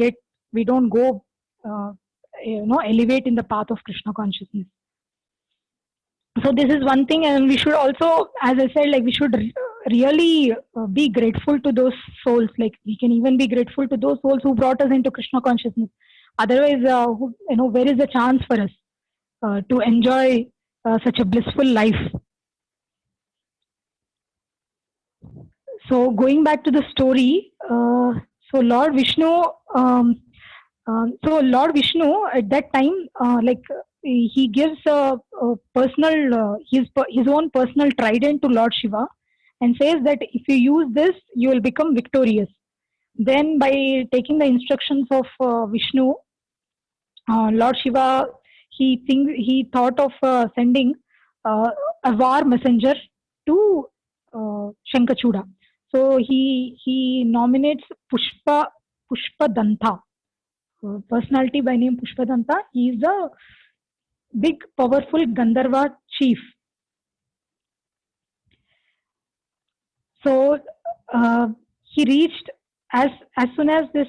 go, elevate in the path of Krishna consciousness. So this is one thing, and we should also, as I said, like we should really be grateful to those souls. Like we can even be grateful to those souls who brought us into Krishna consciousness. Otherwise, where is the chance for us to enjoy such a blissful life? So going back to the story, so Lord Vishnu, Lord Vishnu at that time, he gives a personal, his own personal trident to Lord Shiva, and says that if you use this, you will become victorious. Then, by taking the instructions of Vishnu, Lord Shiva, he thought of sending a war messenger to Shankachuda. So he nominates Pushpadanta, personality by name Pushpadanta. He is the big, powerful Gandharva chief. So he reached as soon as this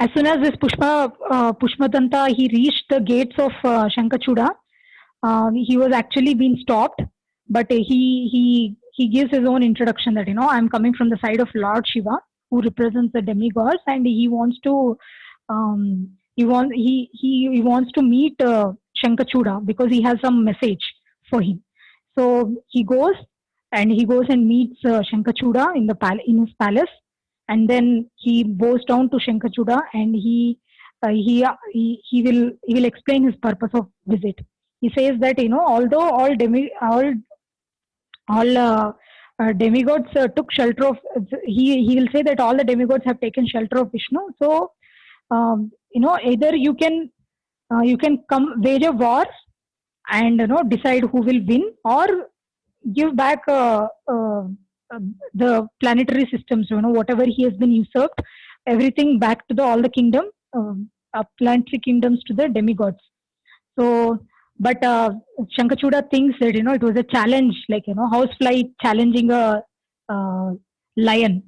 Pushpadanta, he reached the gates of Shankachuda. He was actually being stopped, but he gives his own introduction that I'm coming from the side of Lord Shiva, who represents the demigods, and he wants to he wants to meet Shankachuda because he has some message for him. So he goes and meets Shankachuda in his palace, and then he bows down to Shankachuda, and he will explain his purpose of visit. He says that although all demigods took shelter of, he will say that all the demigods have taken shelter of Vishnu. So either you can come wage a war and decide who will win, or give back the planetary systems, whatever he has been usurped, everything back to all the kingdom, planetary kingdoms to the demigods. So, but Shankachuda thinks that it was a challenge, like housefly challenging a lion.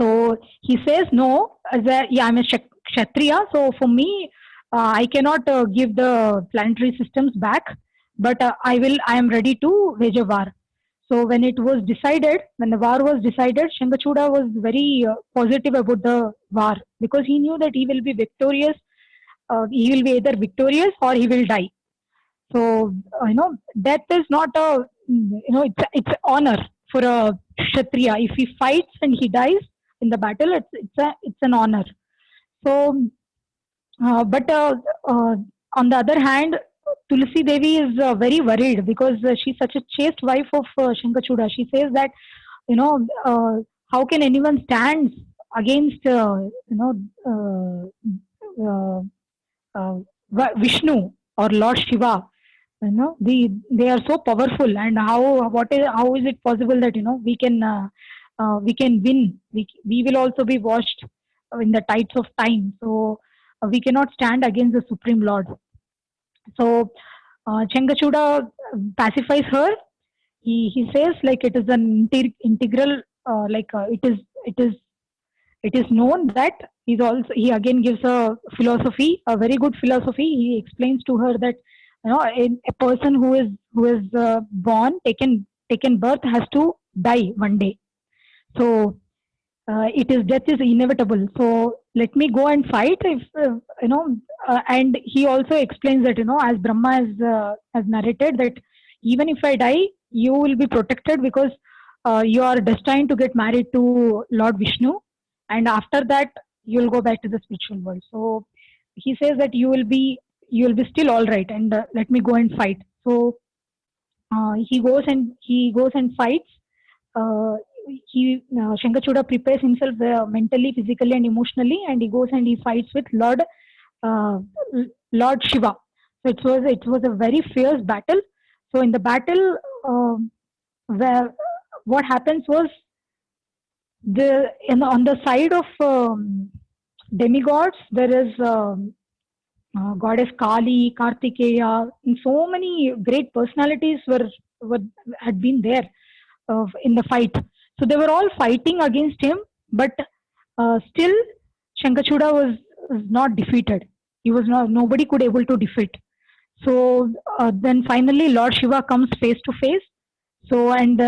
So he says, no, I'm a Kshatriya, so for me, I cannot give the planetary systems back, but I am ready to wage a war. So when the war was decided, Shankachuda was very positive about the war, because he knew that he will be victorious. He will be either victorious or he will die. So death is not it's honor for a Kshatriya. If he fights and he dies in the battle, it's an honor. So, but on the other hand, Tulsi Devi is very worried, because she's such a chaste wife of Shankachuda. She says that how can anyone stand against Vishnu or Lord Shiva? They are so powerful, and how is it possible that we can win? We will also be washed in the tides of time. So we cannot stand against the Supreme Lord. So Shankachuda pacifies her. He says like it is an integral, it is known that he again gives a philosophy, a very good philosophy. He explains to her that a person who is born, taken birth, has to die one day. So death is inevitable. So let me go and fight. If and he also explains that as Brahma has narrated, that even if I die, you will be protected, because you are destined to get married to Lord Vishnu, and after that you will go back to the spiritual world. So he says that you will be still all right, and let me go and fight. So he goes and fights. Shankachuda prepares himself mentally, physically, and emotionally, and he goes and he fights with Lord Lord Shiva. So it was a very fierce battle. So in the battle, where what happens was on the side of demigods there is goddess Kali, Kartikeya, and so many great personalities were had been there in the fight. So they were all fighting against him, but still Shankachuda was not defeated. He was not nobody could able to defeat. So then finally Lord Shiva comes face to face. So and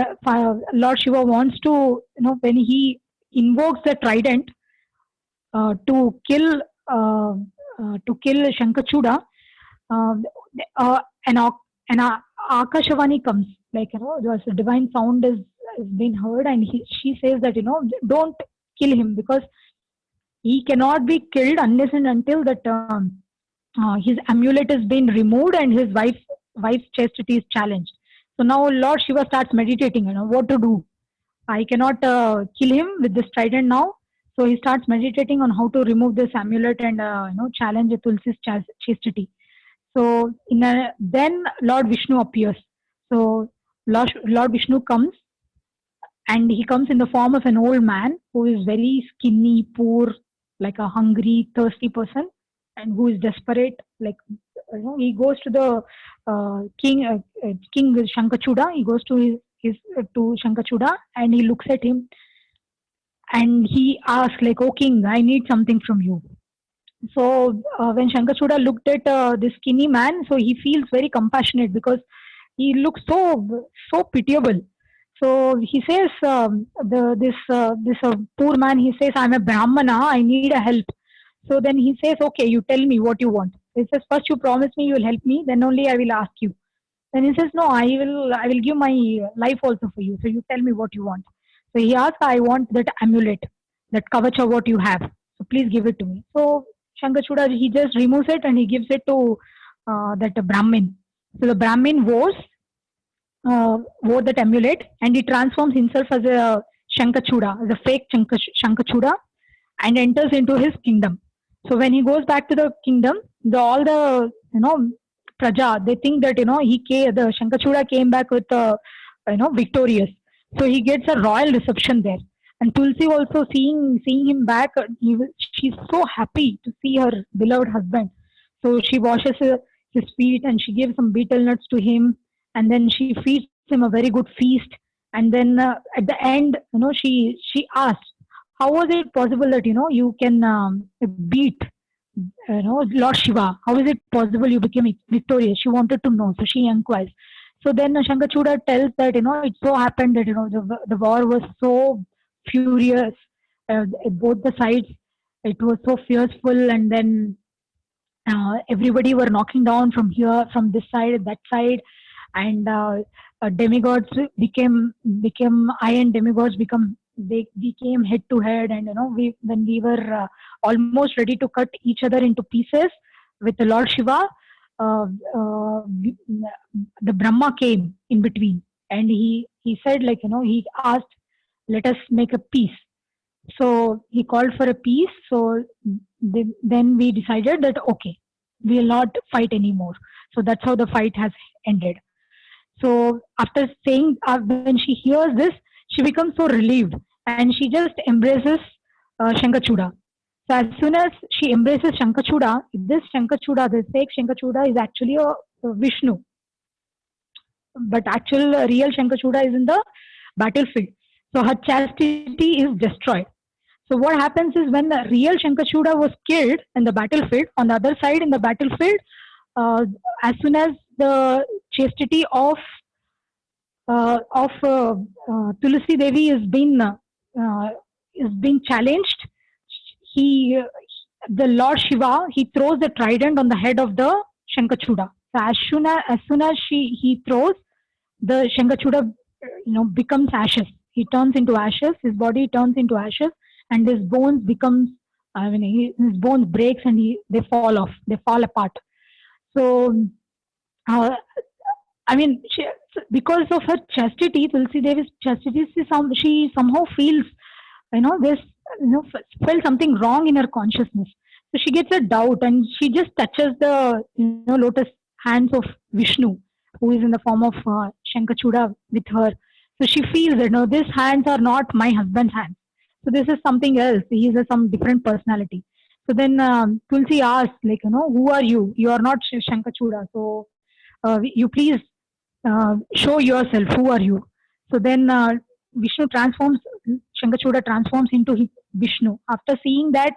Lord Shiva wants to, when he invokes the trident to kill Shankachuda, uh, an Akashavani comes, like, there's a divine sound is being heard, and she says that, don't kill him, because he cannot be killed unless and until that his amulet is being removed and his wife's chastity is challenged. So now Lord Shiva starts meditating, what to do. I cannot kill him with this trident now. So he starts meditating on how to remove this amulet and challenge Tulsi's chastity. So then Lord Vishnu appears. So Lord Vishnu comes, and he comes in the form of an old man who is very skinny, poor, like a hungry, thirsty person, and who is desperate. Like, he goes to the King Shankachuda. He goes to to Shankachuda, and he looks at him, and he asks, like, "Oh king, I need something from you." So when Shankachuda looked at this skinny man, so he feels very compassionate, because he looks so pitiable. So he says, this poor man, he says, "I'm a Brahmana, I need a help." So then he says, "Okay, you tell me what you want." He says, "First you promise me you will help me, then only I will ask you." Then he says, "No, I will give my life also for you. So you tell me what you want." So he asks, "I want that amulet, that kavacha what you have. So please give it to me." So Shankachuda, he just removes it and he gives it to that Brahmin. So the Brahmin wore that amulet, and he transforms himself as a Shankachuda, as a fake Shankachuda, and enters into his kingdom. So when he goes back to the kingdom, all the praja, they think that the Shankachuda came back with victorious. So he gets a royal reception there. And Tulsi also seeing him back, she's so happy to see her beloved husband. So she washes his feet and she gives some betel nuts to him, and then she feeds him a very good feast. And then at the end, she asked, "How was it possible that you can beat Lord Shiva? How is it possible you became victorious?" She wanted to know, so she inquires. So then Shankachuda tells that it so happened that the war was so furious, at both the sides. It was so fearful, and then everybody were knocking down from here, from this side, that side, and demigods became iron demigods become they became head to head, and we were almost ready to cut each other into pieces with the Lord Shiva. uh, uh, the Brahma came in between, and he said, like, he asked, "Let us make a peace." So he called for a peace. So then we decided that, okay, we will not fight anymore. So that's how the fight has ended. So after saying, when she hears this, she becomes so relieved, and she just embraces Shankachuda. So as soon as she embraces Shankachuda, this Shankachuda, the fake Shankachuda, is actually a Vishnu, but actual real Shankachuda is in the battlefield. So her chastity is destroyed. So what happens is, when the real Shankachuda was killed in the battlefield, on the other side in the battlefield, uh, as soon as the chastity of Tulsi Devi is being challenged, he the Lord Shiva, he throws the trident on the head of the Shankachuda. So as soon as he throws, the Shankachuda becomes ashes. He turns into ashes. His body turns into ashes, and his bones becomes. I mean, his bones breaks, and they fall off. They fall apart. So uh, I mean, because of her chastity, Tulsi Devi's chastity, she somehow feels, this. felt something wrong in her consciousness. So she gets a doubt and she just touches the lotus hands of Vishnu, who is in the form of Shankachuda with her. So she feels that no, these hands are not my husband's hands. So this is something else. He is some different personality. So then Tulsi asks, like, who are you? You are not Shankachuda. So you please show yourself. Who are you? So then Vishnu transforms, Shankachuda transforms into Vishnu. After seeing that,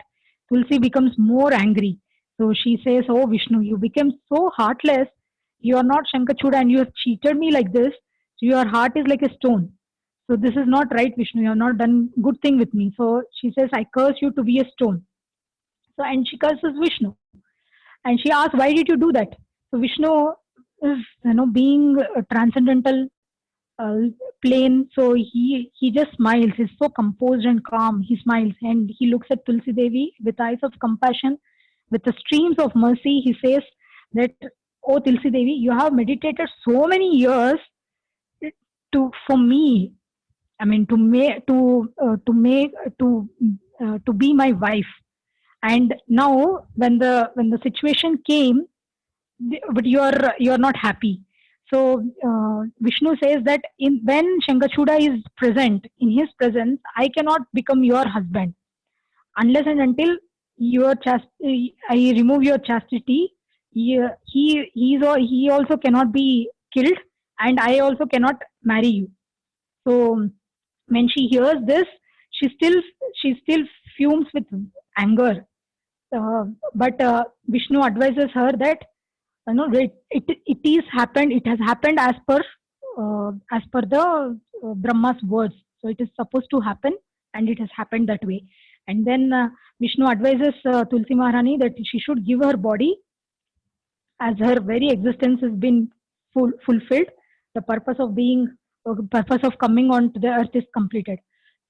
Tulsi becomes more angry. So she says, "Oh Vishnu, you became so heartless. You are not Shankachuda and you have cheated me like this. So your heart is like a stone. So this is not right, Vishnu. You have not done good thing with me." So she says, "I curse you to be a stone." So and she curses Vishnu. And she asks, "Why did you do that?" So Vishnu is, being transcendental, uh, plain. So he just smiles. He's so composed and calm. He smiles and he looks at Tulsi Devi with eyes of compassion, with the streams of mercy. He says that, "Oh Tulsi Devi, you have meditated so many years for me. I mean, to be my wife. And now, when the situation came, but you're not happy." So Vishnu says that when Shankachuda is present, in his presence, I cannot become your husband unless and until I remove your chastity. He also cannot be killed, and I also cannot marry you. So when she hears this, she still she still fumes with anger. But Vishnu advises her that, it has happened as per the Brahma's words. So it is supposed to happen, and it has happened that way. And then Vishnu advises Tulsi Maharani that she should give her body, as her very existence has been fulfilled. The purpose of coming onto the earth is completed.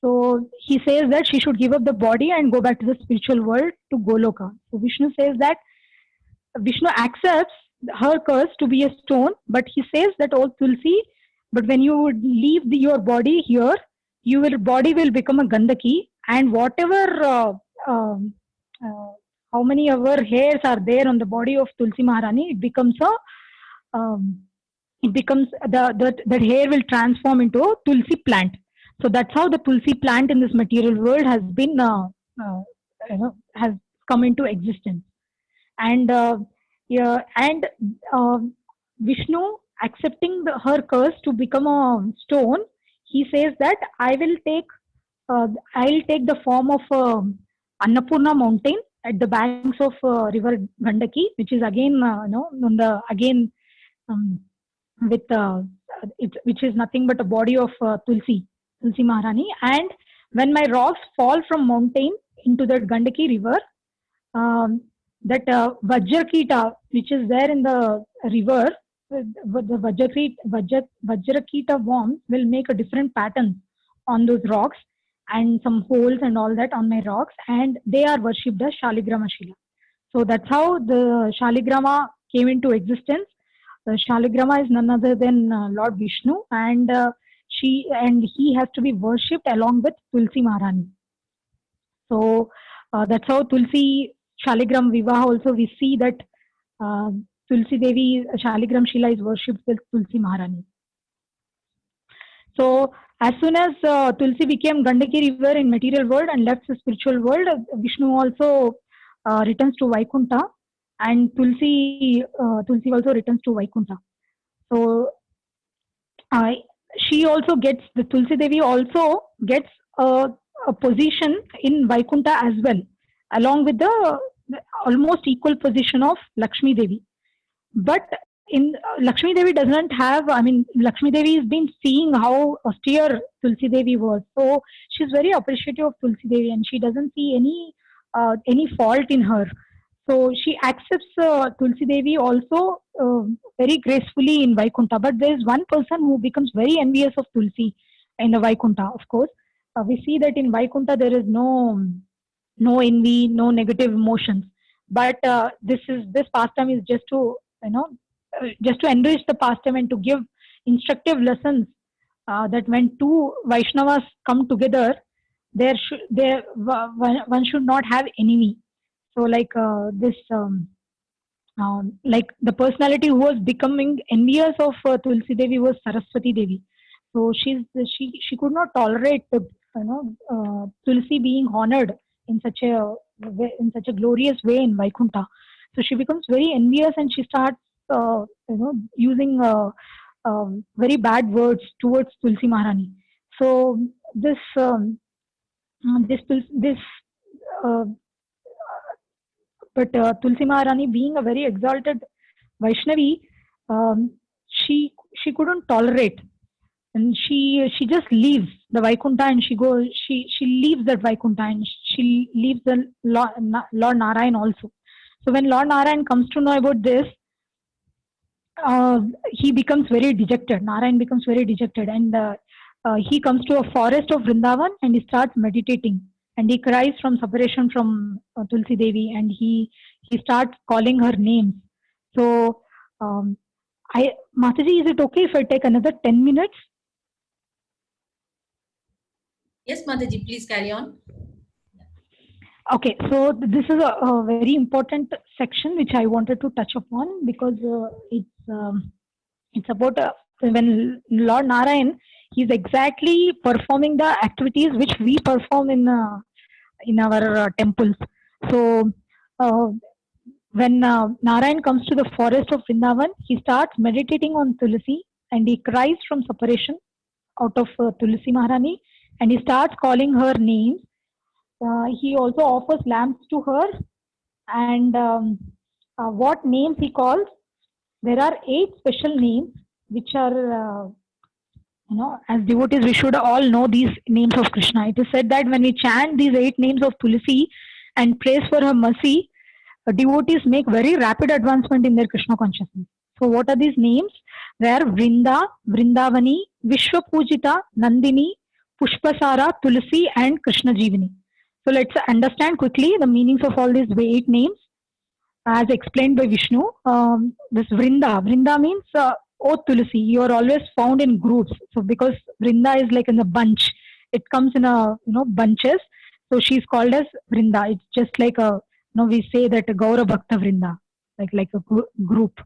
So he says that she should give up the body and go back to the spiritual world, to Goloka. So Vishnu says that, Vishnu accepts her curse to be a stone, but he says that, "Oh Tulsi, but when you would leave your body here, your body will become a Gandaki, and whatever um, uh, how many ever hairs are there on the body of Tulsi Maharani, um, it becomes that hair will transform into a Tulsi plant." So that's how the Tulsi plant in this material world has been uh, has come into existence. And yeah, and uh, Vishnu accepting her curse to become a stone, he says that, I will take the form of Annapurna mountain at the banks of river Gandaki, which is again, on the again, um, with which is nothing but a body of Tulsi Maharani. And when my rocks fall from mountain into the Gandaki river, um, that Vajrakita, which is there in the river, the Vajrakita worms will make a different pattern on those rocks, and some holes and all that on my rocks, and they are worshipped as Shaligrama Shila. So that's how the Shaligrama came into existence. The Shaligrama is none other than Lord Vishnu, and he has to be worshipped along with Tulsi Maharani. So that's how Tulsi Shaligram Vivaha also we see that uh, Tulsi Devi Shaligram Shila is worshipped with Tulsi Maharani. So as soon as Tulsi became Gandaki river in material world and left the spiritual world, Vishnu also returns to Vaikunta, and Tulsi also returns to Vaikunta. So uh, she also gets the Tulsi Devi also gets a position in Vaikunta as well, along with the almost equal position of Lakshmi Devi. But in Lakshmi Devi doesn't have, I mean, Lakshmi Devi has been seeing how austere Tulsi Devi was. So she's very appreciative of Tulsi Devi and she doesn't see any fault in her. So she accepts Tulsi Devi also very gracefully in Vaikunta. But there is one person who becomes very envious of Tulsi in the Vaikunta, of course. We see that in Vaikunta there is no envy, no negative emotions. But this pastime is just to, just to enrich the pastime and to give instructive lessons, that when two Vaishnavas come together, one should not have enemy. So like this like the personality who was becoming envious of Tulsi Devi was Saraswati Devi. So she could not tolerate the, Tulsi being honored in such a glorious way in Vaikunta. So she becomes very envious and she starts using very bad words towards Tulsi Maharani. So this this uh, but Tulsi Maharani, being a very exalted Vaishnavi, um, she couldn't tolerate, and she just leaves the Vaikunta and she leaves that Vaikunta and she leaves the Lord Narayan also. So when Lord Narayan comes to know about this, he becomes very dejected. Narayan becomes very dejected, and he comes to a forest of Vrindavan and he starts meditating. And he cries from separation from Tulsi Devi, and he starts calling her names. So, Mataji, is it okay if I take another 10 minutes? Yes, Mataji, please carry on. Okay, so this is a very important section which I wanted to touch upon because it's about when Lord Narayan, he's exactly performing the activities which we perform in our temples. So uh, when Narayan comes to the forest of Vrindavan, he starts meditating on Tulsi and he cries from separation out of Tulsi Maharani, and he starts calling her names. He also offers lamps to her, and what names he calls? There are 8 special names which are as devotees, we should all know these names of Krishna. It is said that when we chant these 8 names of Tulsi and praise for her mercy, devotees make very rapid advancement in their Krishna consciousness. So, what are these names? They are Vrinda, Vrindavani, Vishwapujita, Nandini, Pushpasara, Tulsi, and Krishna Jivani. So, let's understand quickly the meanings of all these 8 names as explained by Vishnu. This Vrinda means oh Tulsi, you are always found in groups. So because Vrinda is like in a bunch, it comes in a bunches. So she's called as Vrinda. It's just like a we say that a Gaura Bhakta Vrinda, like a group.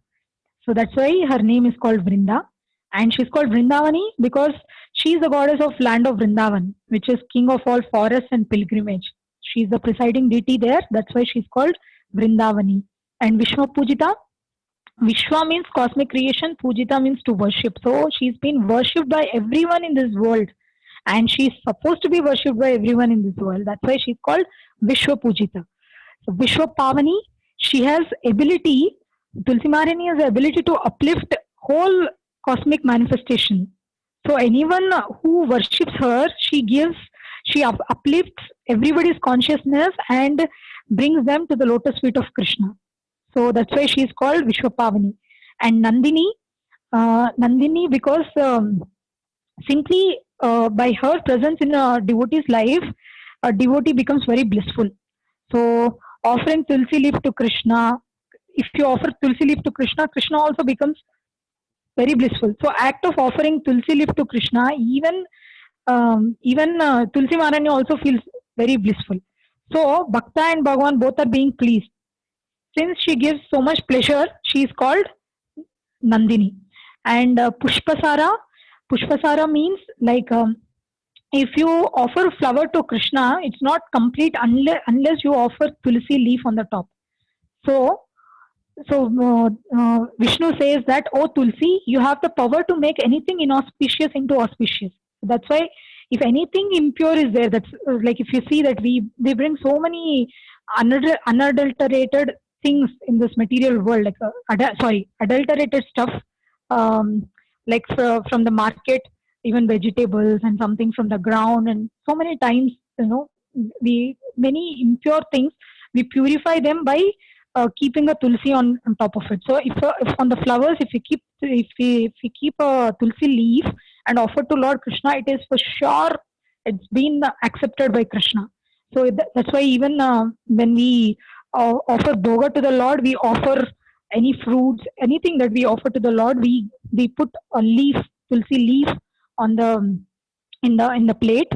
So that's why her name is called Vrinda, and she's called Vrindavani because she's the goddess of land of Vrindavan, which is king of all forests and pilgrimage. She's the presiding deity there. That's why she's called Vrindavani. And Vishnu Pujita, Vishwa means cosmic creation, Pujita means to worship. So she's been worshipped by everyone in this world, and she's supposed to be worshipped by everyone in this world. That's why she's called Vishwa Pujita. So Vishwa Pavani, she has ability, Tulsi Maharani has the ability to uplift whole cosmic manifestation. So anyone who worships her, she uplifts everybody's consciousness and brings them to the lotus feet of Krishna. So that's why she is called Vishwapavani. And Nandini because simply by her presence in a devotee's life, a devotee becomes very blissful. So offering Tulsi leaf to Krishna, if you offer Tulsi leaf to Krishna, Krishna also becomes very blissful. So act of offering Tulsi leaf to Krishna, even Tulsi Maharani also feels very blissful. So Bhakta and Bhagavan both are being pleased. Since she gives so much pleasure, she is called Nandini. And Pushpasara means like if you offer flower to Krishna, it's not complete unless you offer Tulsi leaf on the top. So Vishnu says that, oh Tulsi, you have the power to make anything inauspicious into auspicious. That's why if anything impure is there, that's like if you see that they bring so many unadulterated things in this material world, like adulterated stuff, like from the market, even vegetables and something from the ground, and so many times we many impure things we purify them by keeping a tulsi on top of it. So if on the flowers, if we keep a tulsi leaf and offer to Lord Krishna, it is for sure it's been accepted by Krishna. So that's why even when we offer bhoga to the Lord, we offer any fruits, anything that we offer to the Lord, we put a leaf, tulsi leaf, on the in the plate.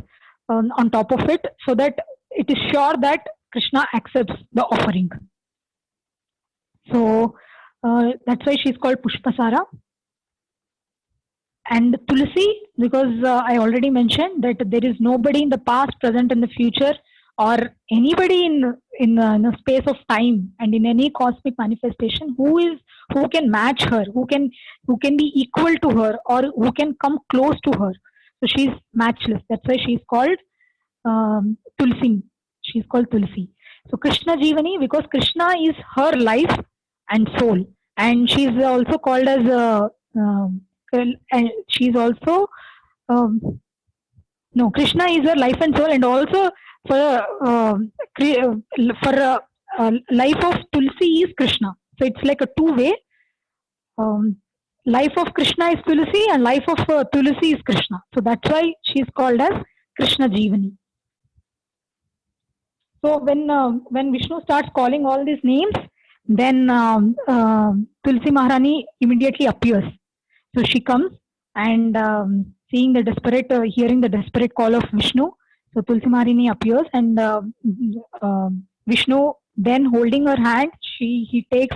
on top of it, so that it is sure that Krishna accepts the offering. So that's why she's called Pushpasara. And Tulsi, because I already mentioned that there is nobody in the past, present, and the future, or anybody in a space of time and in any cosmic manifestation who can match her, who can be equal to her, or who can come close to her. So she's matchless. That's why she's called Tulsi. She's called Tulsi. So Krishna Jivani, because Krishna is her life and soul, and she's also called as and she's also no, Krishna is her life and soul, and also for life of Tulsi is Krishna. So it's like a two-way. Life of Krishna is Tulsi, and life of Tulsi is Krishna. So that's why she's called as Krishna Jivani. So when Vishnu starts calling all these names, then Tulsi Maharani immediately appears. So she comes and hearing the desperate call of Vishnu. So Tulsi Maharani appears, and Vishnu, then holding her hand, he takes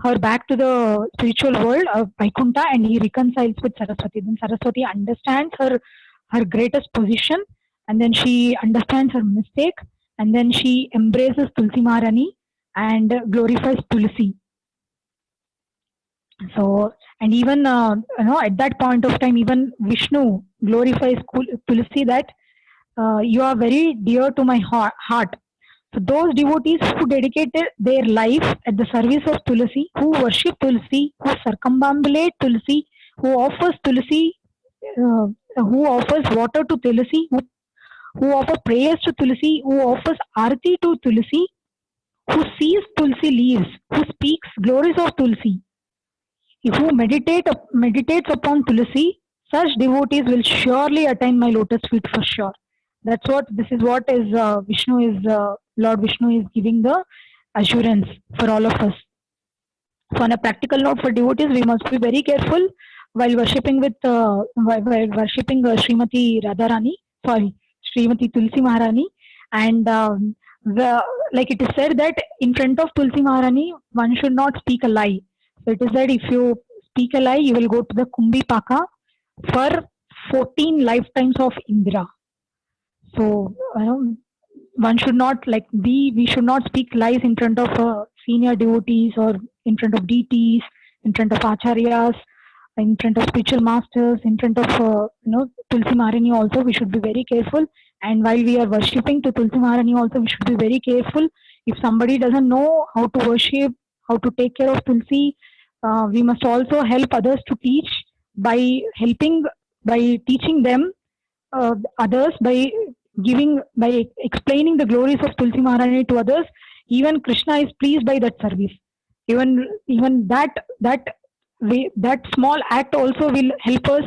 her back to the spiritual world of Vaikuntha, and he reconciles with Saraswati. Then Saraswati understands her greatest position, and then she understands her mistake, and then she embraces Tulsi Maharani and glorifies Tulsi. So, and even at that point of time, even Vishnu glorifies Tulsi, that you are very dear to my heart. So those devotees who dedicated their life at the service of Tulsi, who worship Tulsi, who circumambulate Tulsi, who offers Tulsi, who offers water to Tulsi, who offers prayers to Tulsi, who offers arati to Tulsi, who sees Tulsi leaves, who speaks glories of Tulsi, who meditates upon Tulsi, such devotees will surely attain my lotus feet for sure. This is what is Lord Vishnu is giving the assurance for all of us. So on a practical note for devotees, we must be very careful while worshipping Srimati Radharani, Srimati Tulsi Maharani, and like it is said that in front of Tulsi Maharani, one should not speak a lie. So it is that if you speak a lie, you will go to the Kumbhi Paka for 14 lifetimes of Indra. So one should not we should not speak lies in front of senior devotees, or in front of deities, in front of acharyas, in front of spiritual masters, in front of Tulsi Maharani also. We should be very careful. And while we are worshipping to Tulsi Maharani also, we should be very careful. If somebody doesn't know how to worship, how to take care of Tulsi, we must also help others to teach by teaching them others, by explaining the glories of Tulsi Maharani to others. Even Krishna is pleased by that service. Even that small act also will help us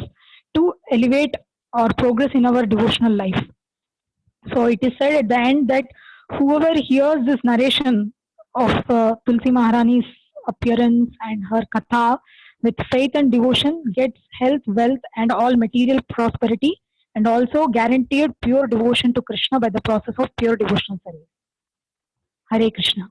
to elevate or progress in our devotional life. So it is said at the end that whoever hears this narration of Tulsi Maharani's appearance and her katha with faith and devotion gets health, wealth, and all material prosperity, and also guaranteed pure devotion to Krishna by the process of pure devotional service. Hare Krishna.